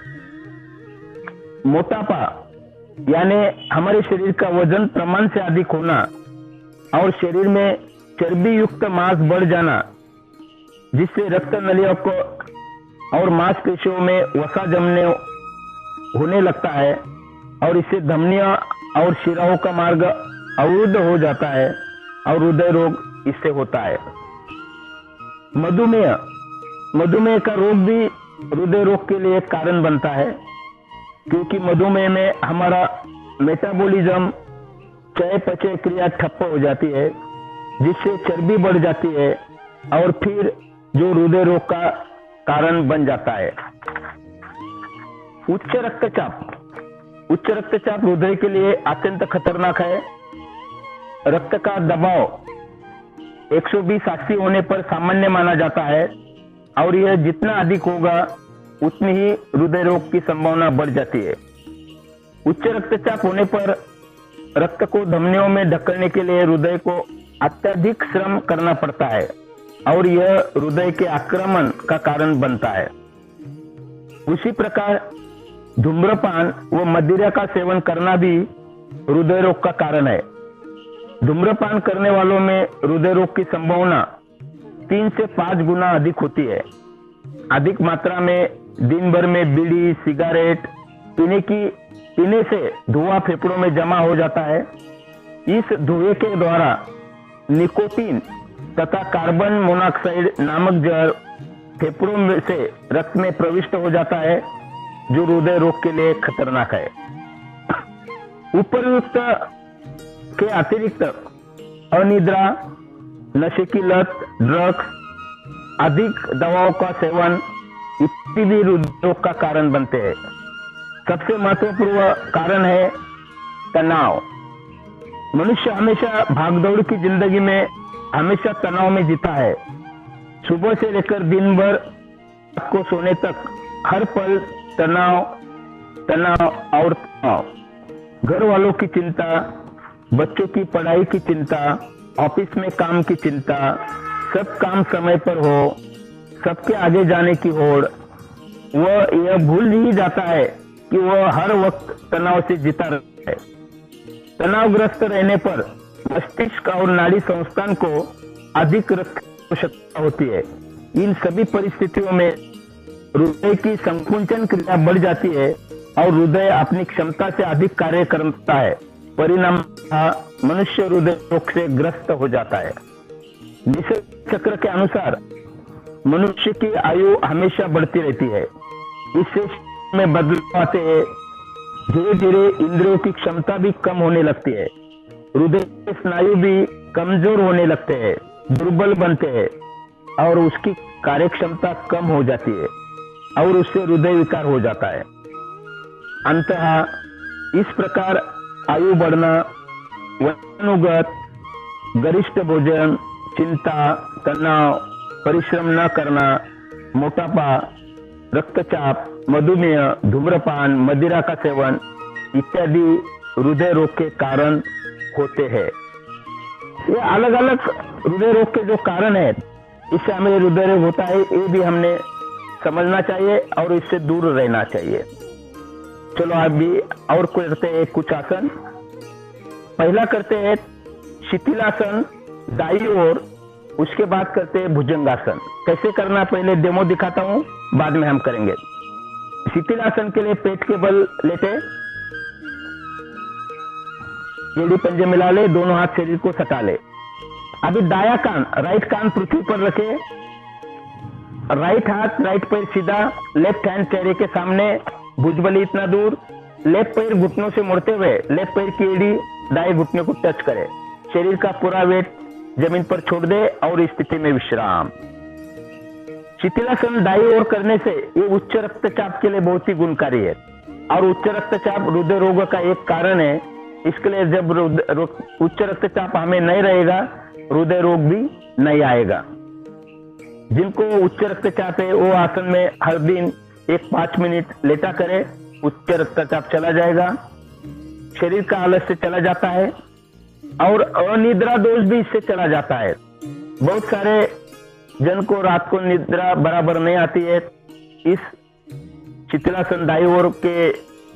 मोटापा यानी हमारे शरीर का वजन प्रमाण से अधिक होना और शरीर में चर्बी युक्त मांस बढ़ जाना, जिससे रक्त नलियों को और मांसपेशियों में वसा जमने होने लगता है और इससे धमनियां और शिराओं का मार्ग अवरुद्ध हो जाता है और हृदय रोग इससे होता है। मधुमेह का रोग भी हृदय रोग के लिए एक कारण बनता है, क्योंकि मधुमेह में हमारा मेटाबॉलिज्म चय पचय क्रिया ठप्प हो जाती है, जिससे चर्बी बढ़ जाती है और फिर जो हृदय रोग का कारण बन जाता है। उच्च रक्तचाप हृदय के लिए अत्यंत खतरनाक है। रक्त का दबाव 120/80 होने पर सामान्य माना जाता है और यह जितना अधिक होगा उतनी ही हृदय रोग की संभावना बढ़ जाती है। उच्च रक्तचाप होने पर रक्त को धमनियों में ढकेलने के लिए हृदय को अत्यधिक श्रम करना पड़ता है और यह हृदय के आक्रमण का कारण बनता है। उसी प्रकार धूम्रपान व मदिरा का सेवन करना भी हृदय रोग का कारण है। धूम्रपान करने वालों में हृदय रोग की संभावना 3 से 5 गुना अधिक होती है। अधिक मात्रा में दिन भर में बीड़ी सिगरेट पीने से धुआं फेफड़ों में जमा हो जाता है। इस धुएं के द्वारा निकोटीन तथा कार्बन मोनोऑक्साइड नामक जहर फेफड़ों में से रक्त में प्रविष्ट हो जाता है, जो हृदय रोग के लिए खतरनाक है। उपयुक्त के अतिरिक्त अनिद्रा, नशे की लत, ड्रग्स, अधिक दवाओं का सेवन इत्यादि भी हृदय रोग का कारण बनते हैं। सबसे महत्वपूर्ण कारण है तनाव। मनुष्य हमेशा भागदौड़ की जिंदगी में हमेशा तनाव में जीता है। सुबह से लेकर दिन भर रात को सोने तक हर पल तनाव और तनाव। घर वालों की चिंता, बच्चों की पढ़ाई की चिंता, ऑफिस में काम की चिंता, सब काम समय पर हो, सबके आगे जाने की होड़। वह यह भूल ही जाता है कि वह हर वक्त तनाव से जीता रहता है। तनावग्रस्त रहने पर मस्तिष्क और नाड़ी संस्थान को अधिक रक्त की आवश्यकता होती है। इन सभी परिस्थितियों में हृदय की संकुचन क्रिया बढ़ जाती है और हृदय अपनी क्षमता से अधिक कार्य करता है। परिणाम मनुष्य हृदय रोग से ग्रस्त हो जाता है। निसर्ग चक्र के अनुसार मनुष्य की आयु हमेशा बढ़ती रहती है। इससे में बदलाव आते हैं। धीरे धीरे इंद्रियों की क्षमता भी कम होने लगती है। हृदय के स्नायु भी कमजोर होने लगते हैं, दुर्बल बनते हैं और उसकी कार्यक्षमता कम हो जाती है और उससे हृदय विकार हो जाता है। अंततः इस प्रकार आयु बढ़ना, वंशानुगत, गरिष्ठ भोजन, चिंता, तनाव, परिश्रम न करना, मोटापा, रक्तचाप, मधुमेह, धूम्रपान, मदिरा का सेवन इत्यादि हृदय रोग के कारण होते हैं। ये अलग अलग हृदय रोग के जो कारण है, इससे हमें हृदय रोग होता है, ये भी हमने समझना चाहिए और इससे दूर रहना चाहिए। चलो अभी और करते हैं कुछ आसन। पहला करते हैं शिथिलासन दाई ओर, उसके बाद करते हैं भुजंगासन। कैसे करना पहले डेमो दिखाता हूं, बाद में हम करेंगे। शिथिलासन के लिए पेट के बल लेटे, एड़ी पंजे मिला ले, दोनों हाथ शरीर को सटा ले। अभी दाया कान, राइट कान पृथ्वी पर रखे, राइट हाथ राइट पैर सीधा, लेफ्ट हैंड चेहरे के सामने, भुजबली इतना दूर, लेफ्ट पैर घुटनों से मुड़ते हुए लेफ्ट पैर की एड़ी दाएं घुटने को टच करे। शरीर का पूरा वेट जमीन पर छोड़ दे और इस स्थिति में विश्राम। शिथिलासन दाई ओर करने से ये उच्च रक्तचाप के लिए बहुत ही गुणकारी है और उच्च रक्तचाप हृदय रोग का एक कारण है। इसके लिए जब उच्च रक्तचाप हमें नहीं रहेगा, हृदय रोग भी नहीं आएगा। जिनको उच्च रक्तचाप है वो आसन में हर दिन 5 मिनट लेटा करे, उच्च रक्तचाप चला जाएगा, शरीर का आलस्य चला जाता है और अनिद्रा दोष भी इससे चला जाता है। बहुत सारे जन को रात को निद्रा बराबर नहीं आती है, इस शिथिलासन दाई ओर के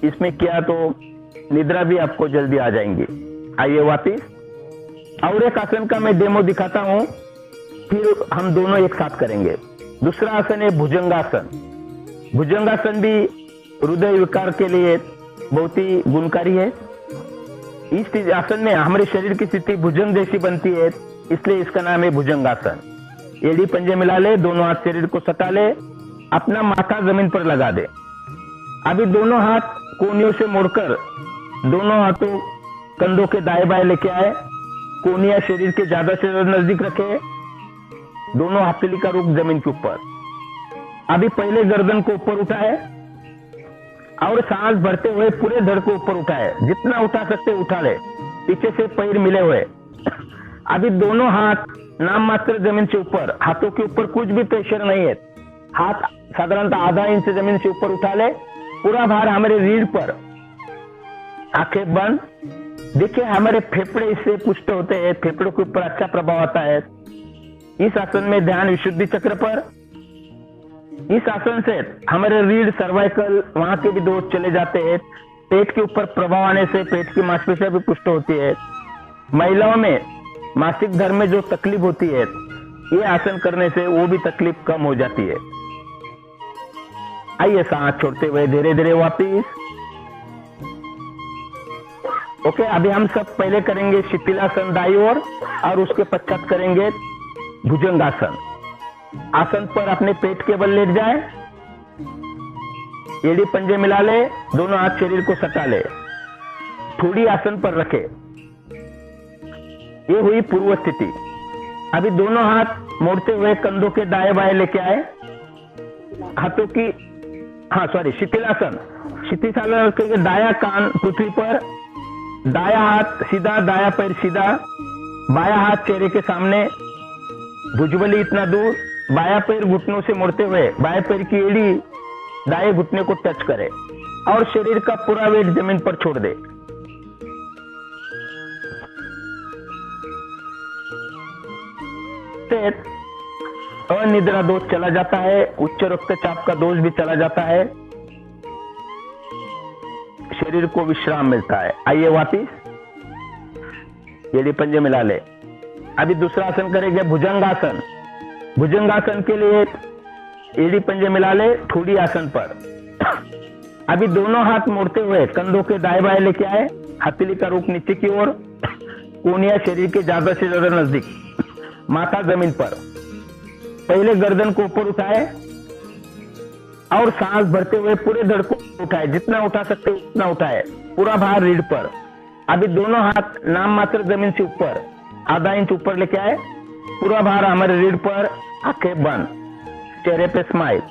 इसमें किया तो निद्रा भी आपको जल्दी आ जाएंगी। आइए वापिस और एक आसन का मैं डेमो दिखाता हूं, फिर हम दोनों एक साथ करेंगे। दूसरा आसन है भुजंगासन। भुजंगासन भी हृदय विकार के लिए बहुत ही गुणकारी है। इस आसन में हमारे शरीर की स्थिति भुजंग जैसी बनती है, इसलिए इसका नाम है भुजंगासन। एड़ी पंजे मिला ले, दोनों हाथ शरीर को सटा ले, अपना माथा जमीन पर लगा दे। अभी दोनों हाथ कोनियों से मोड़कर दोनों हाथों कंधों के दाएं बाएं लेके आए, कोनिया शरीर के ज्यादा से ज्यादा नजदीक रखे, दोनों हथेली का रुख जमीन के ऊपर। अभी पहले गर्दन को ऊपर उठाए और सांस भरते हुए पूरे धड़ को ऊपर उठाए, जितना उठा सकते उठा ले, पीछे से पैर मिले हुए। अभी दोनों हाथ नाम मात्र जमीन से ऊपर, हाथों के ऊपर कुछ भी प्रेशर नहीं है, हाथ साधारणतः आधा इंच जमीन से ऊपर उठा ले, पूरा भार हमारे रीढ़ पर, आंखें बंद। देखिए हमारे फेफड़े इससे पुष्ट होते हैं, फेफड़ों के ऊपर अच्छा प्रभाव आता है। इस आसन में ध्यान विशुद्धि चक्र पर। इस आसन से हमारे रीढ़ सर्वाइकल वहां के भी दोष चले जाते हैं। पेट के ऊपर प्रभाव आने से पेट की मांसपेशियां भी पुष्ट होती है। महिलाओं में मासिक धर्म में जो तकलीफ होती है, ये आसन करने से वो भी तकलीफ कम हो जाती है। आइए सांस छोड़ते हुए धीरे धीरे वापिस। ओके, अभी हम सब पहले करेंगे शिथिलासन दाई ओर और उसके पश्चात करेंगे भुजंगासन। आसन पर अपने पेट के बल लेट जाए, एड़ी पंजे मिला ले, दोनों हाथ शरीर को सटा ले, थोड़ी आसन पर रखे। ये हुई पूर्व स्थिति। अभी दोनों हाथ मोड़ते हुए कंधों के दाएं बाएं लेके आए, हाथों की शिथिलासन। शिथिलासन करके दाया कान पृथ्वी पर, दाया हाथ सीधा, दाया पैर सीधा, बाया हाथ चेहरे के सामने, भुजबली इतना दूर, बाया पैर घुटनों से मुड़ते हुए बाएं पैर की एड़ी दाएं घुटने को टच करे और शरीर का पूरा वेट जमीन पर छोड़ दे। अनिद्रा दोष चला जाता है, उच्च रक्तचाप का दोष भी चला जाता है, शरीर को विश्राम मिलता है। आइए वापिस, एड़ी पंजे मिला ले। अभी दूसरा आसन करेंगे भुजंगासन। भुजंगासन के लिए एड़ी पंजे मिला ले, थोड़ी आसन पर। अभी दोनों हाथ मोड़ते हुए कंधों के दाएं बाएं लेके आए, हथेली का रुख नीचे की ओर, कोनिया शरीर के ज्यादा से ज्यादा नजदीक, माथा जमीन पर। पहले गर्दन को ऊपर उठाए और सांस भरते हुए पूरे धड़ को उठाए, जितना उठा सकते उतना उठाए, पूरा भार रीढ़ पर। अभी दोनों हाथ नाम मात्र जमीन से ऊपर, आधा इंच ऊपर लेके आए, पूरा भार हमारे रीढ़ पर, आंखें बंद, चेहरे पे स्माइल।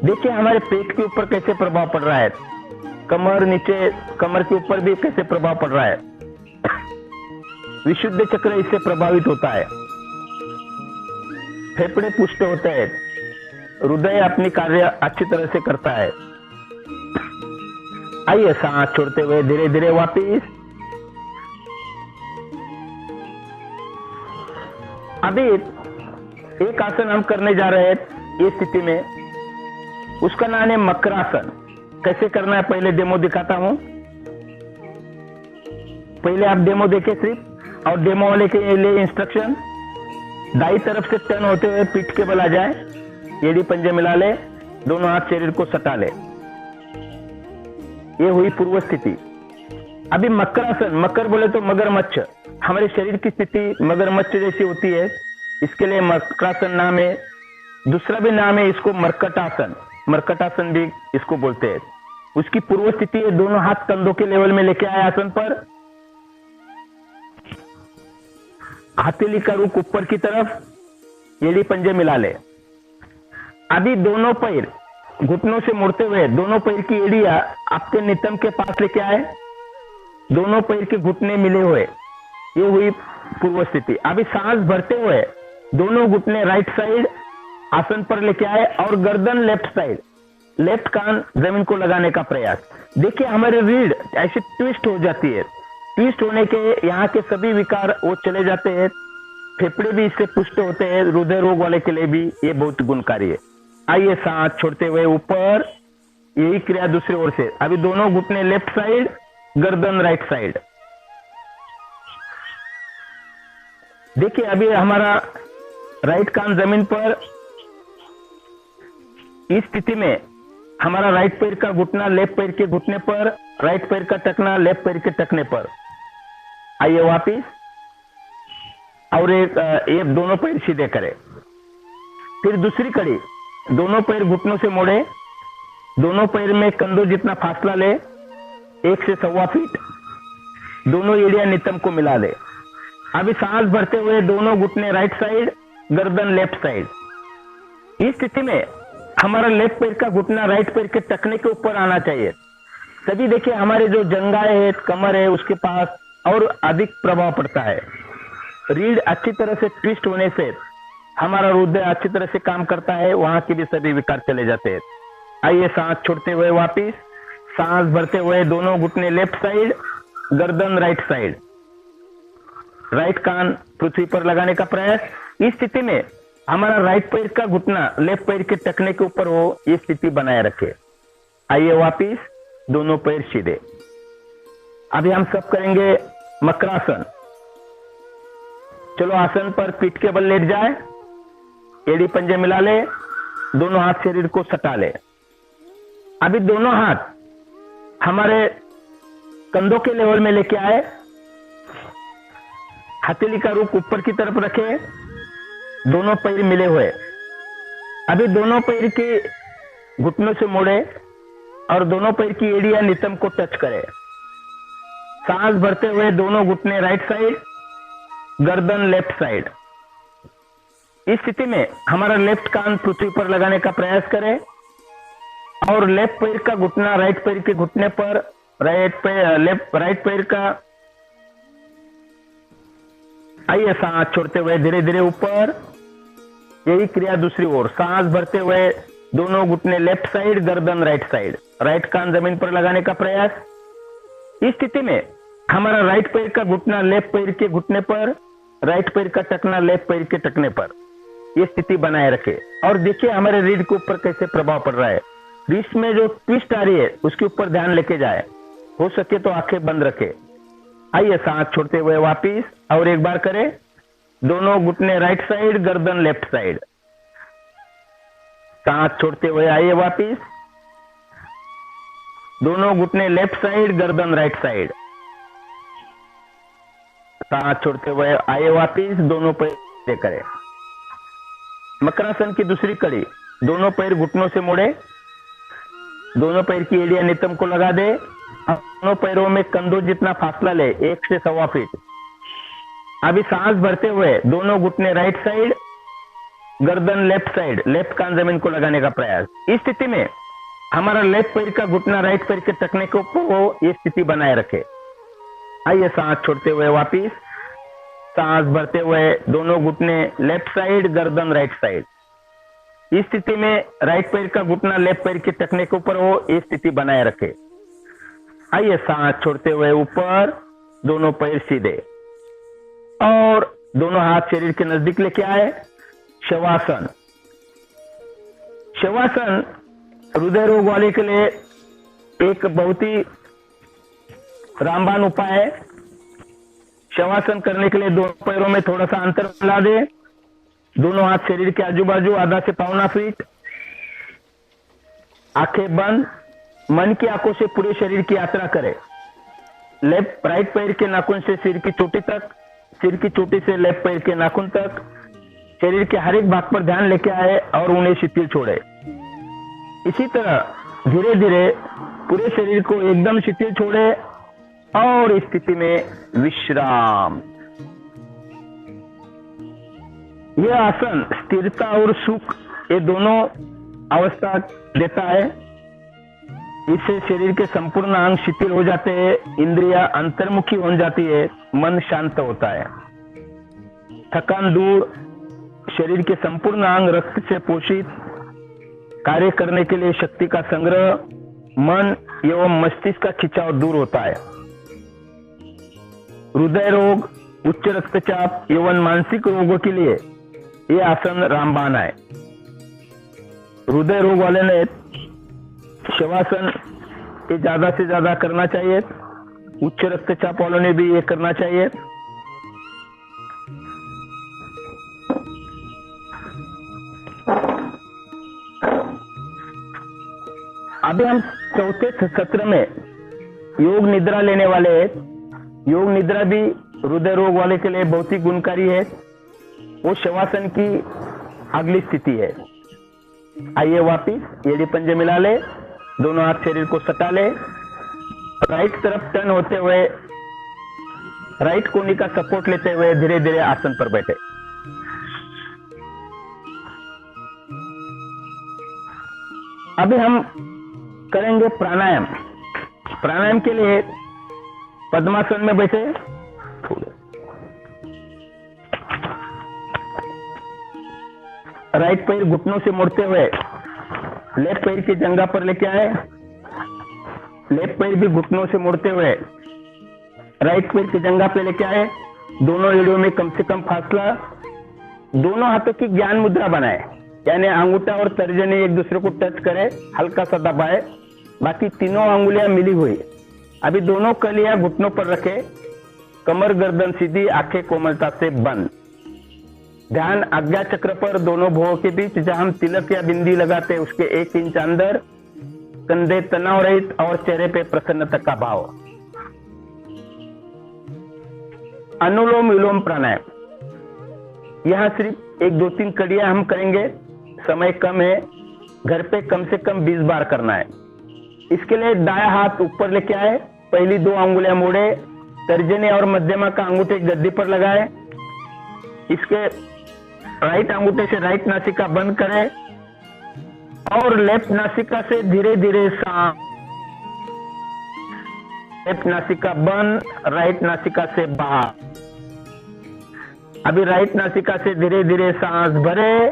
देखिए हमारे पेट के ऊपर कैसे प्रभाव पड़ रहा है, कमर नीचे, कमर के ऊपर भी कैसे प्रभाव पड़ रहा है। विशुद्ध चक्र इससे प्रभावित होता है। फेफड़े पुष्ट होते हैं, हृदय अपनी कार्य अच्छी तरह से करता है। आइए सांस छोड़ते हुए धीरे धीरे वापिस। अभी एक आसन हम करने जा रहे हैं इस स्थिति में, उसका नाम है मकरासन। कैसे करना है पहले डेमो दिखाता हूं। पहले आप डेमो देखें सिर्फ, और डेमो वाले के लिए इंस्ट्रक्शन। दाई तरफ से टर्न होते हुए पीठ के बल आ जाए, एड़ी पंजे मिला ले, दोनों हाथ शरीर को सटा ले। ये हुई पूर्व स्थिति। अभी मकरासन, मकर बोले तो मगरमच्छ, हमारे शरीर की स्थिति मगरमच्छ जैसी होती है, इसके लिए मकरासन नाम है। दूसरा भी नाम है इसको मरकटासन, मरकटासन भी इसको बोलते हैं। उसकी पूर्व स्थिति है, दोनों हाथ कंधों के लेवल में लेके आए आसन पर, हथेली का रुख ऊपर की तरफ, एड़ी पंजे मिला ले। अभी दोनों पैर घुटनों से मुड़ते हुए दोनों पैर की एड़ियां आपके नितंब के पास लेके आए, दोनों पैर के घुटने मिले हुए, ये हुई पूर्व स्थिति। अभी सांस भरते हुए दोनों घुटने राइट साइड आसन पर लेके आए और गर्दन लेफ्ट साइड, लेफ्ट कान जमीन को लगाने का प्रयास। देखिए हमारे रीढ़ ऐसे ट्विस्ट हो जाती है, ट्विस्ट होने के यहाँ के सभी विकार वो चले जाते हैं, फेफड़े भी इससे पुष्ट होते हैं। हृदय रोग वाले के लिए भी ये बहुत गुणकारी है। आइए सांस छोड़ते हुए ऊपर, यही क्रिया दूसरी ओर से। अभी दोनों घुटने लेफ्ट साइड, गर्दन राइट साइड। देखिए अभी हमारा राइट कान जमीन पर, इस स्थिति में हमारा राइट पैर का घुटना लेफ्ट पैर के घुटने पर, राइट पैर का टकना लेफ्ट पैर के टकने पर। आइए वापिस, और एक दोनों पैर सीधे करें। फिर दूसरी कड़ी, दोनों पैर घुटनों से मोड़े, दोनों पैर में कंधों जितना फासला ले, 1 से 1.25 फीट, दोनों एड़ियां नितंब को मिला ले। अभी सांस भरते हुए दोनों घुटने राइट साइड, गर्दन लेफ्ट साइड। इस स्थिति में हमारा लेफ्ट पैर का घुटना राइट पैर के टकने के ऊपर आना चाहिए। तभी देखिए हमारे जो जंघाएं है, कमर है, उसके पास और अधिक प्रभाव पड़ता है। रीढ़ अच्छी तरह से ट्विस्ट होने से हमारा हृदय अच्छी तरह से काम करता है, वहां के भी सभी विकार चले जाते हैं। आइए सांस छोड़ते हुए वापिस, सांस भरते हुए दोनों घुटने लेफ्ट साइड, गर्दन राइट साइड, राइट कान पृथ्वी पर लगाने का प्रयास। इस स्थिति में हमारा राइट पैर का घुटना लेफ्ट पैर के टकने के ऊपर हो, ये स्थिति बनाए रखे। आइए वापिस, दोनों पैर सीधे। अभी हम सब करेंगे मकरासन। चलो आसन पर पीठ के बल लेट जाए, एड़ी पंजे मिला ले, दोनों हाथ शरीर को सटा ले। अभी दोनों हाथ हमारे कंधों के लेवल में लेके आए, हथेली का रुख ऊपर की तरफ रखे, दोनों पैर मिले हुए। अभी दोनों पैर के घुटनों से मोड़े और दोनों पैर की एड़ियां नितंब को टच करे। सांस भरते हुए दोनों घुटने राइट साइड, गर्दन लेफ्ट साइड। इस स्थिति में हमारा लेफ्ट कान पृथ्वी पर लगाने का प्रयास करें और लेफ्ट पैर का घुटना राइट पैर के घुटने पर, राइट पैर का। आइए सांस छोड़ते हुए धीरे धीरे ऊपर, यही क्रिया दूसरी ओर। सांस भरते हुए दोनों घुटने लेफ्ट साइड, गर्दन राइट साइड, राइट कान जमीन पर लगाने का प्रयास। इस स्थिति में हमारा राइट पैर का घुटना लेफ्ट पैर के घुटने पर, राइट पैर का टकना लेफ्ट पैर के टकने पर, ये स्थिति बनाए रखे। और देखिए हमारे रीढ़ के ऊपर कैसे प्रभाव पड़ रहा है। रीढ़ में जो ट्विस्ट आ रही है उसके ऊपर ध्यान लेके जाए, हो सके तो आंखें बंद रखे। आइए सांस छोड़ते हुए वापिस, और एक बार करें, दोनों घुटने राइट साइड, गर्दन लेफ्ट साइड। सांस छोड़ते हुए आइए वापिस, दोनों घुटने लेफ्ट साइड, गर्दन राइट साइड। सांस छोड़ते हुए आइए वापिस, दोनों पैर करें। मकरासन की दूसरी कड़ी, दोनों पैर घुटनों से मोड़े, दोनों पैर की एड़ियां नितंब को लगा दे, दोनों पैरों में कंधों जितना फासला ले, 1 से 1.25 फीट। अभी सांस भरते हुए दोनों घुटने राइट साइड, गर्दन लेफ्ट साइड, लेफ्ट कान जमीन को लगाने का प्रयास। इस स्थिति में हमारा लेफ्ट पैर का घुटना राइट पैर के टकने के ऊपर हो, ये स्थिति बनाए रखे। आइए सांस छोड़ते हुए वापिस, सांस भरते हुए दोनों घुटने लेफ्ट साइड, गर्दन राइट साइड। इस स्थिति में राइट पैर का घुटना लेफ्ट पैर के टखने के ऊपर हो, ये स्थिति बनाए रखे। आइए, सांस छोड़ते हुए ऊपर, दोनों पैर सीधे और दोनों हाथ शरीर के नजदीक लेके आए। शवासन। शवासन हृदय रोग वाले के लिए एक बहुत ही रामबाण उपाय है। शवासन करने के लिए दोनों पैरों में थोड़ा सा अंतर मिला दे, दोनों हाथ शरीर के आजू बाजू आधा से पौना फीट, आंखें बंद, मन की आंखों से पूरे शरीर की यात्रा करे। लेफ्ट राइट पैर के नाखून से सिर की चोटी तक, सिर की चोटी से लेफ्ट पैर के नाखून तक शरीर के हर एक भाग पर ध्यान लेके आए और उन्हें शिथिल छोड़े। इसी तरह धीरे धीरे पूरे शरीर को एकदम शिथिल छोड़े और इस स्थिति में विश्राम। यह आसन स्थिरता और सुख ये दोनों अवस्था देता है। इससे शरीर के संपूर्ण अंग शिथिल हो जाते हैं, इंद्रियां अंतर्मुखी हो जाती है, मन शांत होता है, थकान दूर, शरीर के संपूर्ण अंग रक्त से पोषित, कार्य करने के लिए शक्ति का संग्रह, मन एवं मस्तिष्क का खिंचाव दूर होता है। हृदय रोग, उच्च रक्तचाप एवं मानसिक रोगों के लिए यह आसन रामबाण है। हृदय रोग वाले ने शवासन ये ज्यादा से ज्यादा करना चाहिए। उच्च रक्तचाप वालों ने भी ये करना चाहिए। अभी हम चौथे सत्र में योग निद्रा लेने वाले हैं। योग निद्रा भी हृदय रोग वाले के लिए बहुत ही गुणकारी है। वो शवासन की अगली स्थिति है। आइए वापिस एड़ी पंजे मिला ले, दोनों हाथ शरीर को सटा ले, राइट तरफ टर्न होते हुए राइट कोनी का सपोर्ट लेते हुए धीरे धीरे आसन पर बैठे। अभी हम करेंगे प्राणायाम। प्राणायाम के लिए पद्मासन में बैठे, राइट पैर घुटनों से मोड़ते हुए लेफ्ट पैर की जंघा पर लेके आए, लेफ्ट पैर भी घुटनों से मोड़ते हुए राइट पैर की जंघा पे लेके आए। दोनों एड़ियों में कम से कम फासला, दोनों हाथों की ज्ञान मुद्रा बनाए, यानी अंगूठा और तर्जनी एक दूसरे को टच करे, हल्का सा दबाए, बाकी तीनों अंगुलियां मिली हुई। अभी दोनों कलियां घुटनों पर रखे, कमर गर्दन सीधी, आंखें कोमलता से बंद। ध्यान आज्ञा चक्र पर, दोनों भुवों के बीच जहां हम तिलक या बिंदी लगाते हैं उसके 1 इंच अंदर, कंधे तनाव रहित और चेहरे पे प्रसन्नता का भाव। अनुलोम विलोम प्राणायाम, यहां सिर्फ 1-2-3 कड़ियां हम करेंगे, समय कम है, घर पे कम से कम 20 बार करना है। इसके लिए दाया हाथ ऊपर लेके आए, पहली 2 अंगुलियां मोड़े, तर्जनी और मध्यमा का अंगूठे गद्दी पर लगाए, इसके राइट अंगूठे से राइट नासिका बंद करें और लेफ्ट नासिका से धीरे धीरे सांस, लेफ्ट नासिका बंद, राइट नासिका से बाहर। अभी राइट नासिका से धीरे धीरे सांस भरे,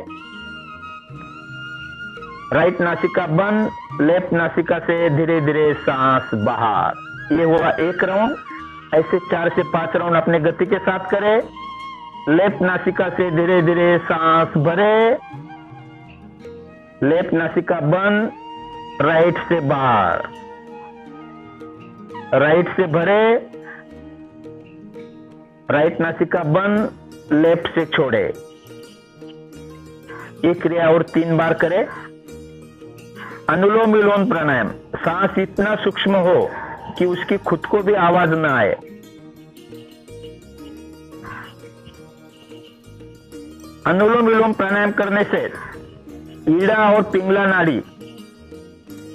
राइट नासिका बंद, लेफ्ट नासिका से धीरे धीरे सांस बाहर। ये हुआ 1 राउंड। ऐसे 4 से 5 राउंड अपने गति के साथ करें। लेफ्ट नासिका से धीरे धीरे सांस भरे, लेफ्ट नासिका बंद, राइट से बाहर, राइट से भरे, राइट नासिका बंद, लेफ्ट से छोड़े। ये क्रिया और 3 बार करें। अनुलोम विलोम प्राणायाम, सांस इतना सूक्ष्म हो कि उसकी खुद को भी आवाज ना आए। अनुलोम विलोम प्राणायाम करने से ईड़ा और पिंगला नाड़ी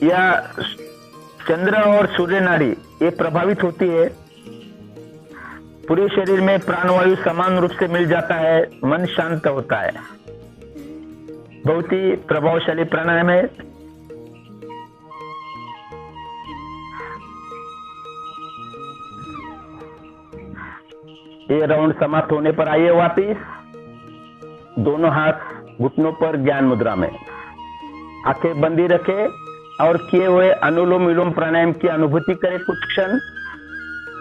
या चंद्र और सूर्य नाड़ी ये प्रभावित होती है। पूरे शरीर में प्राणवायु समान रूप से मिल जाता है, मन शांत होता है। बहुत ही प्रभावशाली प्राणायाम है। ये राउंड समाप्त होने पर आइए वापिस, दोनों हाथ घुटनों पर ज्ञान मुद्रा में, आंखें बंदी रखे और किए हुए अनुलोम विलोम प्राणायाम की अनुभूति करें कुछ क्षण।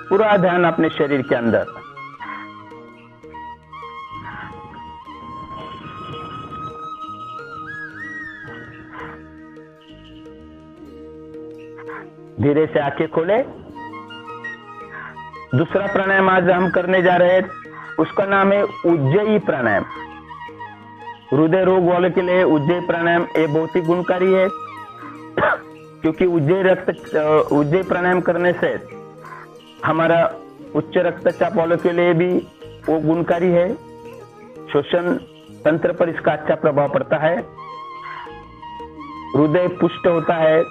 पूरा ध्यान अपने शरीर के अंदर। धीरे से आंखें खोले। दूसरा प्राणायाम आज हम करने जा रहे हैं, उसका नाम है उज्जयी प्राणायाम। हृदय रोग वालों के लिए उज्जयी प्राणायाम ये बहुत ही गुणकारी है, क्योंकि उज्जयी प्राणायाम करने से हमारा उच्च रक्तचाप वालों के लिए भी वो गुणकारी है। श्वसन तंत्र पर इसका अच्छा प्रभाव पड़ता है, हृदय पुष्ट होता है,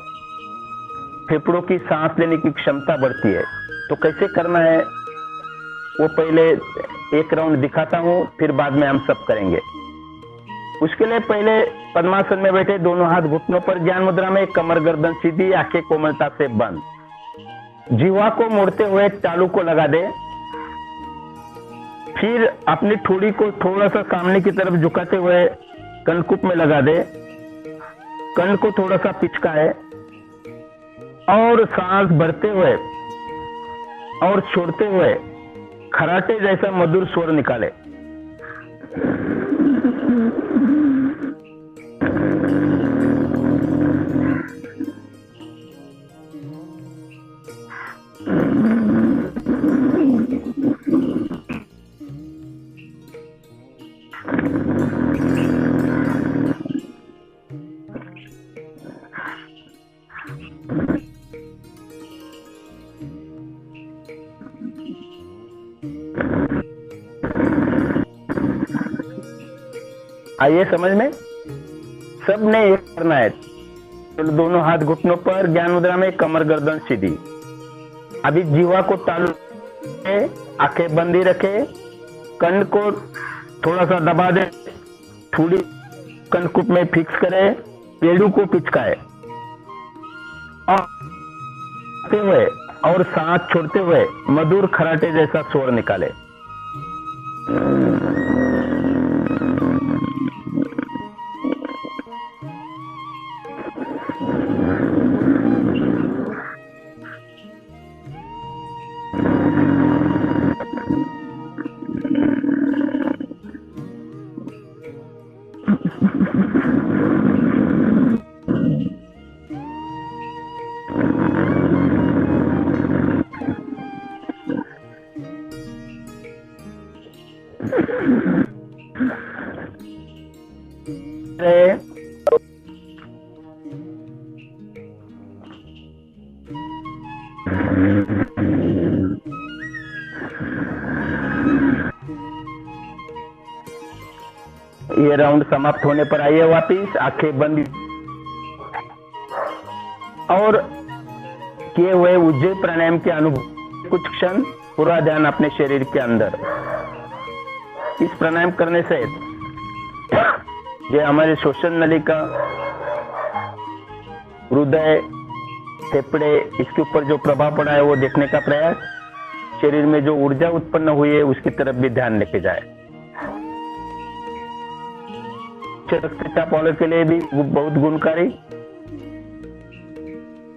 फेफड़ों की सांस लेने की क्षमता बढ़ती है। तो कैसे करना है वो पहले एक राउंड दिखाता हूं, फिर बाद में हम सब करेंगे। उसके लिए पहले पद्मासन में बैठे, दोनों हाथ घुटनों पर ज्ञान मुद्रा में, कमर गर्दन सीधी, आंखें कोमलता से बंद। जीवा को मोड़ते हुए तालू को लगा दे। फिर अपनी ठोड़ी को थोड़ा सा सामने की तरफ झुकाते हुए कनकुप में लगा दे। कन को थोड़ा सा पिचकाए और सांस भरते हुए और छोड़ते हुए खराटे जैसा मधुर स्वर निकाले। आइए समझ में, सबने ये करना है। तो दोनों हाथ घुटनों पर ज्ञान मुद्रा में, कमर गर्दन सीधी। अभी जीवा को तालू, आंखें बंदी रखे, कंठ को थोड़ा सा दबा दे, थोड़ी कनकुप में फिक्स करे, पेड़ू को पिचकाए और सांस छोड़ते हुए मधुर खराटे जैसा स्वर निकाले। ये राउंड समाप्त होने पर आइए वापिस, आंखें बंद और किए हुए उज्जयी प्राणायाम के अनुभव कुछ क्षण पूरा ध्यान अपने शरीर के अंदर। इस प्राणायाम करने से ये हमारे श्वसन नलिका, हृदय, फेफड़े, इसके ऊपर जो प्रभाव पड़ा है वो देखने का प्रयास, शरीर में जो ऊर्जा उत्पन्न हुई है उसकी तरफ भी ध्यान लेके जाए। रक्तचाप वालों के लिए भी बहुत गुणकारी,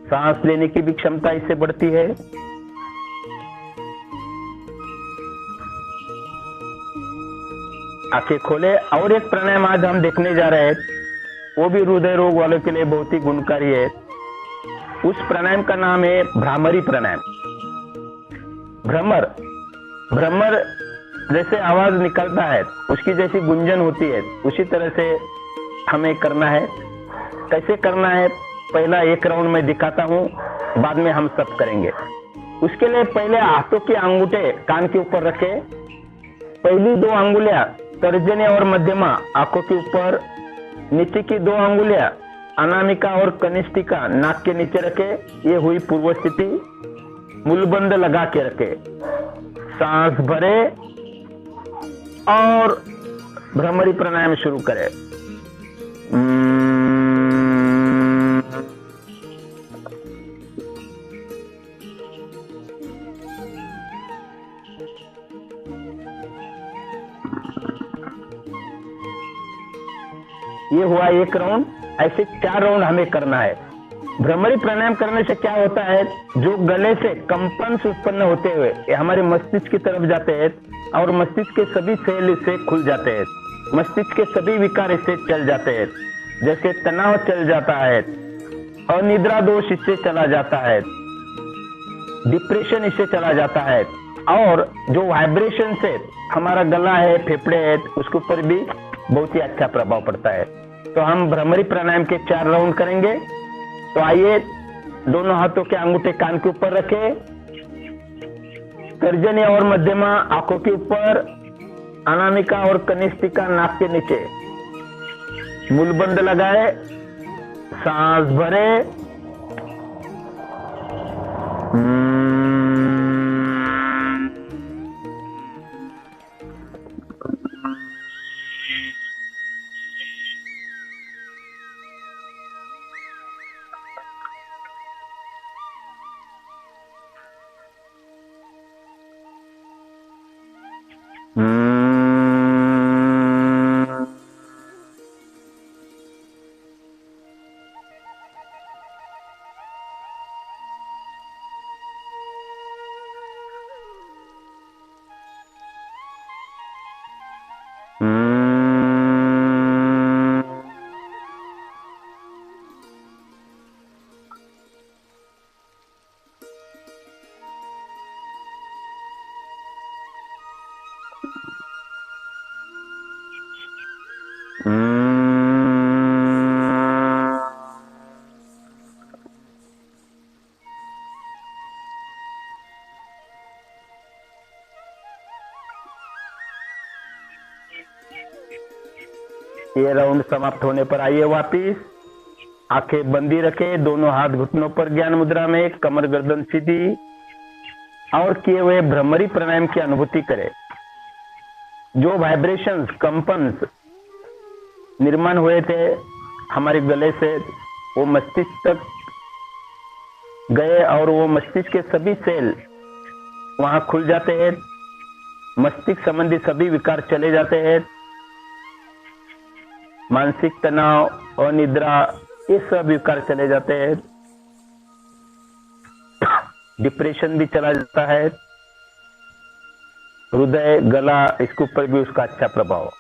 सांस लेने की भी क्षमता इससे बढ़ती है। आंखें खोले और एक प्राणायाम आज हम देखने जा रहे हैं, वो भी हृदय रोग वालों के लिए बहुत ही गुणकारी है। उस प्राणायाम का नाम है भ्रामरी प्राणायाम। भ्रमर जैसे आवाज निकलता है, उसकी जैसी गुंजन होती है, उसी तरह से हमें करना है। कैसे करना है पहला एक राउंड में दिखाता हूं, बाद में हम सब करेंगे। उसके लिए पहले हाथों के अंगूठे कान के ऊपर रखे, पहली 2 अंगुलियां तर्जनी और मध्यमा आंखों के ऊपर, नीचे की 2 अंगुलियां अनामिका और कनिष्ठिका नाक के नीचे रखे। ये हुई पूर्व स्थिति। मूलबंद लगा के रखे, सांस भरे और भ्रमरी प्राणायाम शुरू करें। ये हुआ एक राउंड। ऐसे 4 राउंड हमें करना है। भ्रमरी प्राणायाम करने से क्या होता है, जो गले से कंपन उत्पन्न होते हुए ये हमारे मस्तिष्क की तरफ जाते हैं और मस्तिष्क के सभी सेल इससे खुल जाते हैं, मस्तिष्क के सभी विकार इससे चल जाते हैं। जैसे तनाव चल जाता है, अनिद्रा दोष इससे चला जाता है, डिप्रेशन इससे चला जाता है, और जो वाइब्रेशन से हमारा गला है, फेफड़े है, उसके ऊपर भी बहुत ही अच्छा प्रभाव पड़ता है। तो हम भ्रमरी प्राणायाम के 4 राउंड करेंगे। तो आइए, दोनों हाथों के अंगूठे कान के ऊपर रखे, तर्जनी और मध्यमा आंखों के ऊपर, अनामिका और कनिष्ठिका नाक के नीचे, मूलबंद लगाए, सांस भरे, ये राउंड समाप्त होने पर आइए वापिस, आंखें बंदी रखे, दोनों हाथ घुटनों पर ज्ञान मुद्रा में, कमर गर्दन सीधी, और किए हुए भ्रमरी प्राणायाम की अनुभूति करें। जो वाइब्रेशंस, कंपन्स निर्माण हुए थे हमारे गले से, वो मस्तिष्क तक गए और वो मस्तिष्क के सभी सेल वहां खुल जाते हैं, मस्तिष्क संबंधी सभी विकार चले जाते हैं, मानसिक तनाव, अनिद्रा, ये सब विकार चले जाते हैं, डिप्रेशन भी चला जाता है, हृदय, गला, इसके ऊपर भी उसका अच्छा प्रभाव।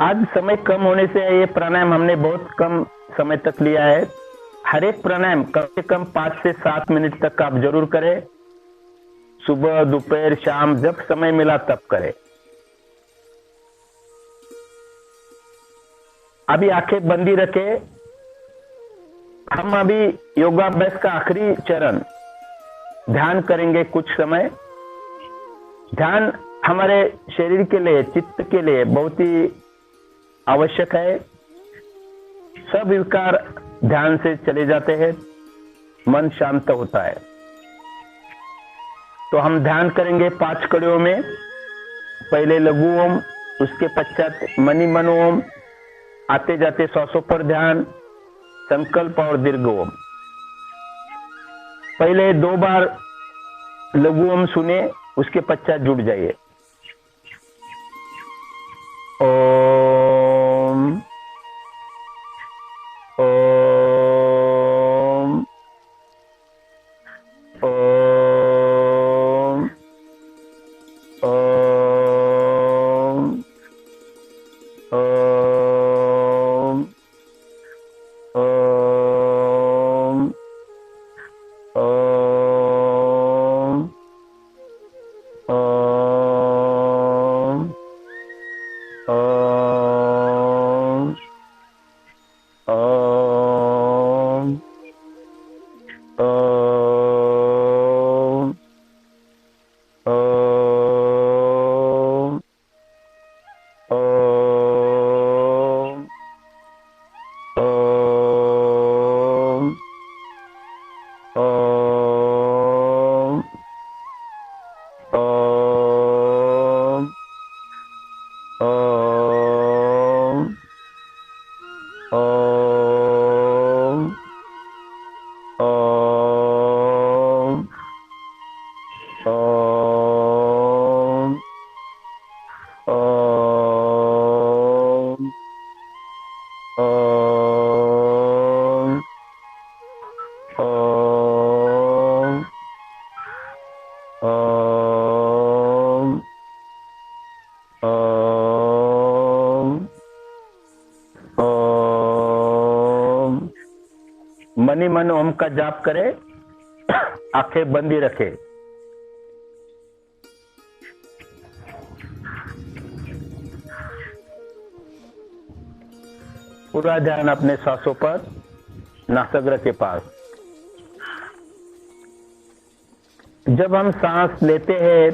आज समय कम होने से ये प्राणायाम हमने बहुत कम समय तक लिया है। हर एक प्राणायाम कम से कम 5 से 7 मिनट तक आप जरूर करें। सुबह, दोपहर, शाम, जब समय मिला तब करें। अभी आंखें बंदी रखे। हम अभी योगाभ्यास का आखिरी चरण ध्यान करेंगे कुछ समय। ध्यान हमारे शरीर के लिए, चित्त के लिए बहुत ही आवश्यक है। सब विकार ध्यान से चले जाते हैं, मन शांत होता है। तो हम ध्यान करेंगे 5 कड़ियों में। पहले लघु ओम, उसके पश्चात मणि मन ओम, आते जाते श्वासों पर ध्यान, संकल्प और दीर्घ ओम। पहले 2 बार लघु ओम सुने, उसके पश्चात जुड़ जाइए। ओम ओम ओम ओम ओम ओम ओम ओम ओम ओम। मनी मन ओम का जाप करे, आंखें बंदी रखे। पूरा ध्यान अपने सांसों पर, नासाग्र के पास। जब हम सांस लेते हैं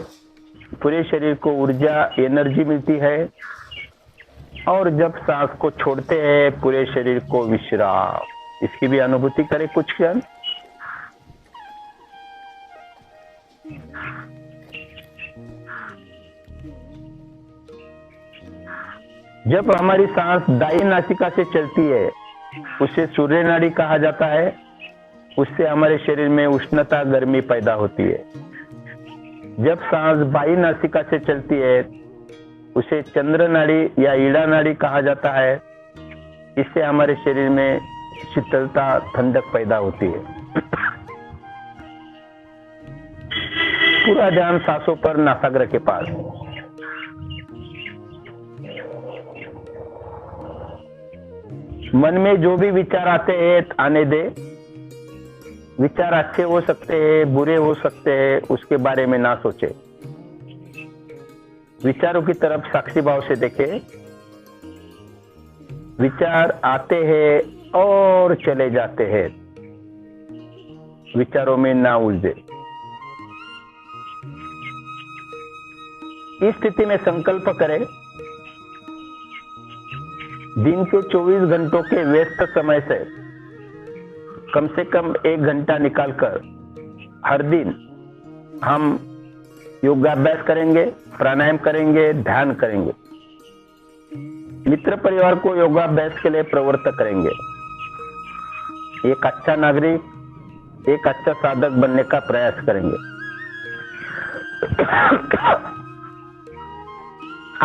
पूरे शरीर को ऊर्जा एनर्जी मिलती है, और जब सांस को छोड़ते हैं पूरे शरीर को विश्राम। इसकी भी अनुभूति करें कुछ क्षण। जब हमारी सांस दाई नासिका से चलती है, उसे सूर्य नाड़ी कहा जाता है। उससे हमारे शरीर में उष्णता गर्मी पैदा होती है। जब सांस बाई नासिका से चलती है, उसे चंद्र नाड़ी या ईड़ा नाड़ी कहा जाता है। इससे हमारे शरीर में शीतलता ठंडक पैदा होती है। पूरा ध्यान सांसों पर, नासाग्र के पास। मन में जो भी विचार आते हैं आने दे। विचार अच्छे हो सकते हैं, बुरे हो सकते हैं, उसके बारे में ना सोचे। विचारों की तरफ साक्षी भाव से देखे। विचार आते हैं और चले जाते हैं, विचारों में ना उलझे। इस स्थिति में संकल्प करें, दिन के 24 घंटों के व्यस्त समय से कम से कम 1 घंटा निकालकर हर दिन हम योगाभ्यास करेंगे, प्राणायाम करेंगे, ध्यान करेंगे। मित्र परिवार को योगाभ्यास के लिए प्रवृत्त करेंगे। एक अच्छा नागरिक, एक अच्छा साधक बनने का प्रयास करेंगे।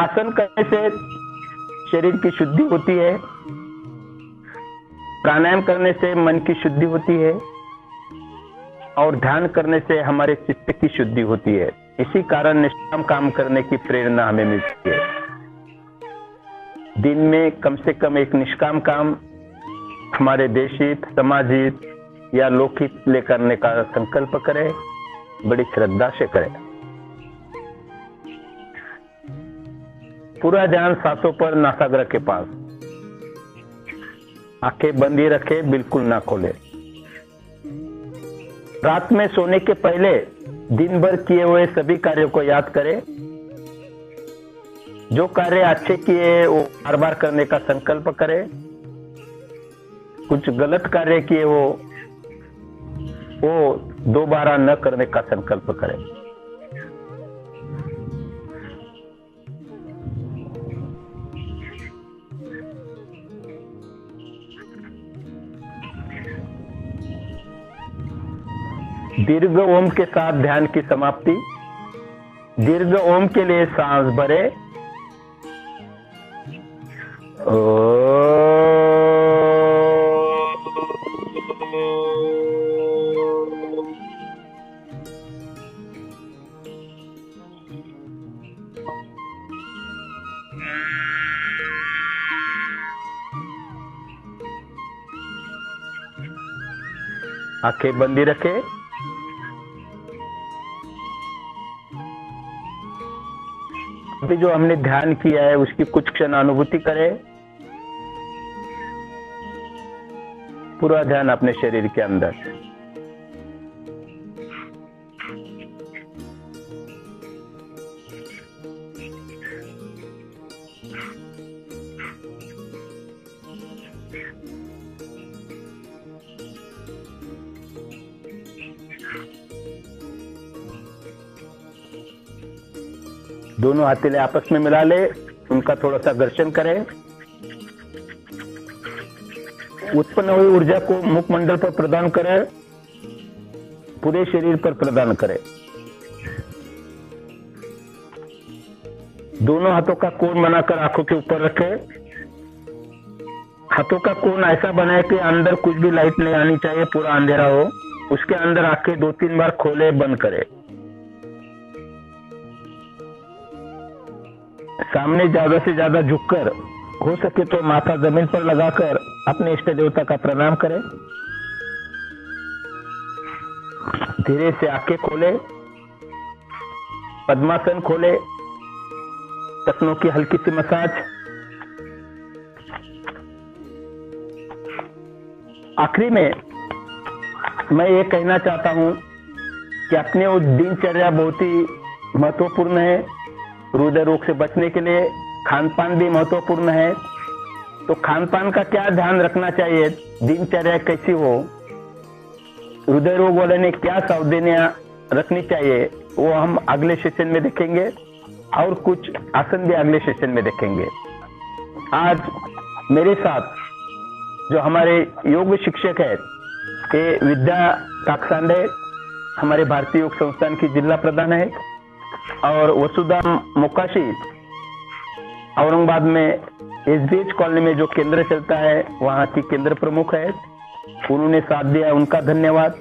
आसन करने से शरीर की शुद्धि होती है। प्राणायाम करने से मन की शुद्धि होती है, और ध्यान करने से हमारे चित्त की शुद्धि होती है। इसी कारण निष्काम काम करने की प्रेरणा हमें मिलती है। दिन में कम से कम एक निष्काम काम हमारे देश हित, समाज हित या लोकहित ले करने का संकल्प करें, बड़ी श्रद्धा से करें। पूरा ध्यान सांसों पर, नासाग्र के पास। आंखें बंद ही रखे, बिल्कुल ना खोले। रात में सोने के पहले दिन भर किए हुए सभी कार्यों को याद करें। जो कार्य अच्छे किए वो बार बार करने का संकल्प करें। कुछ गलत कार्य किए वो दोबारा न करने का संकल्प करें। दीर्घ ओम के साथ ध्यान की समाप्ति। दीर्घ ओम के लिए सांस भरे। आंखें बंदी रखे। अभी जो हमने ध्यान किया है उसकी कुछ क्षण अनुभूति करें। पूरा ध्यान अपने शरीर के अंदर। दोनों हथेली आपस में मिला ले, उनका थोड़ा सा घर्षण करें। उत्पन्न हुई ऊर्जा को मुखमंडल पर प्रदान करें, पूरे शरीर पर प्रदान करें। दोनों हाथों का कोण बनाकर आंखों के ऊपर रखें। हाथों का कोण ऐसा बनाए कि अंदर कुछ भी लाइट नहीं आनी चाहिए, पूरा अंधेरा हो। उसके अंदर आंखें 2-3 बार खोले, बंद करें। सामने ज्यादा से ज्यादा झुककर, हो सके तो माथा जमीन पर लगाकर अपने इष्ट देवता का प्रणाम करें। धीरे से आंखें खोले, पद्मासन खोले, टखनों की हल्की सी मसाज। आखिरी में मैं ये कहना चाहता हूं कि अपने वो दिनचर्या बहुत ही महत्वपूर्ण है। हृदय रोग से बचने के लिए खान पान भी महत्वपूर्ण है। तो खान पान का क्या ध्यान रखना चाहिए, दिनचर्या कैसी हो, हृदय रोग वाले ने क्या सावधानियां रखनी चाहिए, वो हम अगले सेशन में देखेंगे और कुछ आसन भी अगले सेशन में देखेंगे। आज मेरे साथ जो हमारे योग शिक्षक है ये विद्या काकसांडे, हमारे भारतीय योग संस्थान की जिला प्रधान है, और वसुधा मोकाशी औरंगाबाद में एसबीएच कॉलोनी में जो केंद्र चलता है वहाँ की केंद्र प्रमुख है। उन्होंने साथ दिया, उनका धन्यवाद।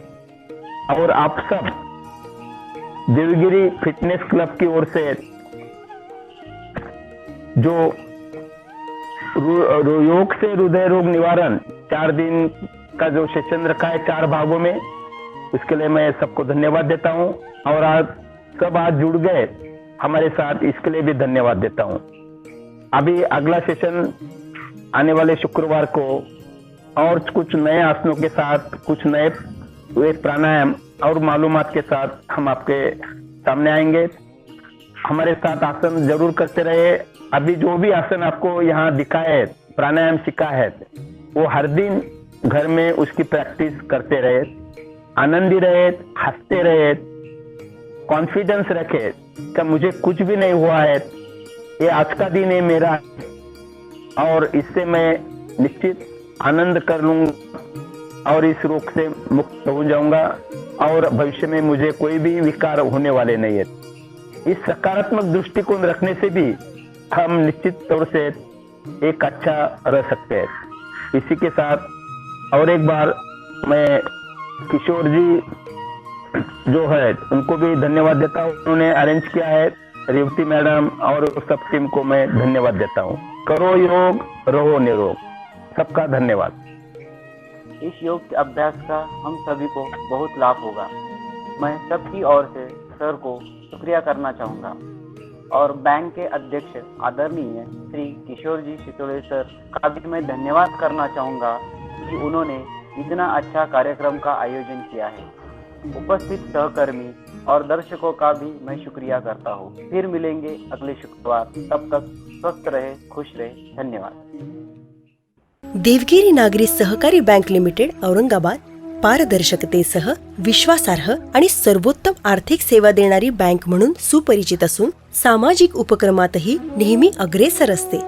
और आप सब देवगिरी फिटनेस क्लब की ओर से जो योग से हृदय रोग निवारण 4 दिन का जो सेशन रखा है 4 भागों में, उसके लिए मैं सबको धन्यवाद देता हूं। और आज जुड़ गए हमारे साथ, इसके लिए भी धन्यवाद देता हूं। अभी अगला सेशन आने वाले शुक्रवार को और कुछ नए आसनों के साथ, कुछ नए प्राणायाम और मालूमात के साथ हम आपके सामने आएंगे। हमारे साथ आसन जरूर करते रहे। अभी जो भी आसन आपको यहाँ दिखा है, प्राणायाम सीखा है, वो हर दिन घर में उसकी प्रैक्टिस करते रहे, आनंदी रहे, हंसते रहे, कॉन्फिडेंस रखे कि मुझे कुछ भी नहीं हुआ है, ये आज का दिन है मेरा और इससे मैं निश्चित आनंद कर लूंगा और इस रोग से मुक्त हो जाऊंगा और भविष्य में मुझे कोई भी विकार होने वाले नहीं है। इस सकारात्मक दृष्टिकोण रखने से भी हम निश्चित तौर से एक अच्छा रह सकते हैं। इसी के साथ और एक बार मैं किशोर जी जो है उनको भी धन्यवाद देता हूँ, उन्होंने अरेंज किया है। रेवती मैडम और सब टीम को मैं धन्यवाद देता हूँ। करो योग, रहो निरोग। सबका धन्यवाद। इस योग के अभ्यास का हम सभी को बहुत लाभ होगा। मैं सबकी ओर से सर को शुक्रिया करना चाहूँगा और बैंक के अध्यक्ष आदरणीय श्री किशोर जी सितोड़े सर का भी मैं धन्यवाद करना चाहूँगा कि उन्होंने इतना अच्छा कार्यक्रम का आयोजन किया है। उपस्थित सहकर्मी और दर्शकों का भी मैं शुक्रिया करता हूँ। फिर मिलेंगे अगले शुक्रवार, तब तक स्वस्थ रहे, खुश रहे। धन्यवाद। देवगिरी नागरी सहकारी बँक लिमिटेड औरंगाबाद पारदर्शकतेसह विश्वासार्ह आणि सर्वोत्तम आर्थिक सेवा देणारी बँक म्हणून सुपरिचित असून सामाजिक उपक्रमातही नेहमी अग्रेसर असते।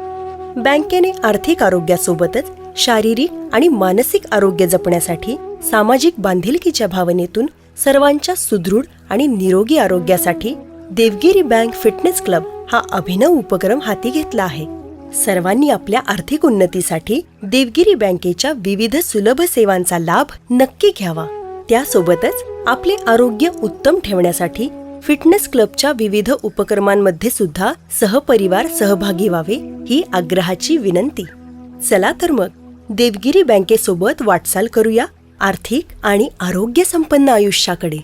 बँकेने आर्थिक आरोग्यासोबतच शारीरिक आणि मानसिक आरोग्य जपण्यासाठी सामाजिक बांधिलकीच्या भावनेतून सर्वांच्या सुदृढ आणि निरोगी आरोग्यासाठी देवगिरी बँक फिटनेस क्लब हा अभिनव उपक्रम हाती घेतला आहे। सर्वांनी आपल्या आर्थिक उन्नतीसाठी देवगिरी बँकेच्या विविध सुलभ सेवांचा लाभ नक्की घ्यावा। त्यासोबतच आपले आरोग्य उत्तम ठेवण्यासाठी फिटनेस क्लबच्या विविध उपक्रमांमध्ये सुद्धा सहपरिवार सहभागी व्हावे ही आग्रहाची विनंती। चला तर मग देवगिरी बँकेसोबत वाटचाल करूया आर्थिक आणि आरोग्य संपन्न आयुष्याकडे।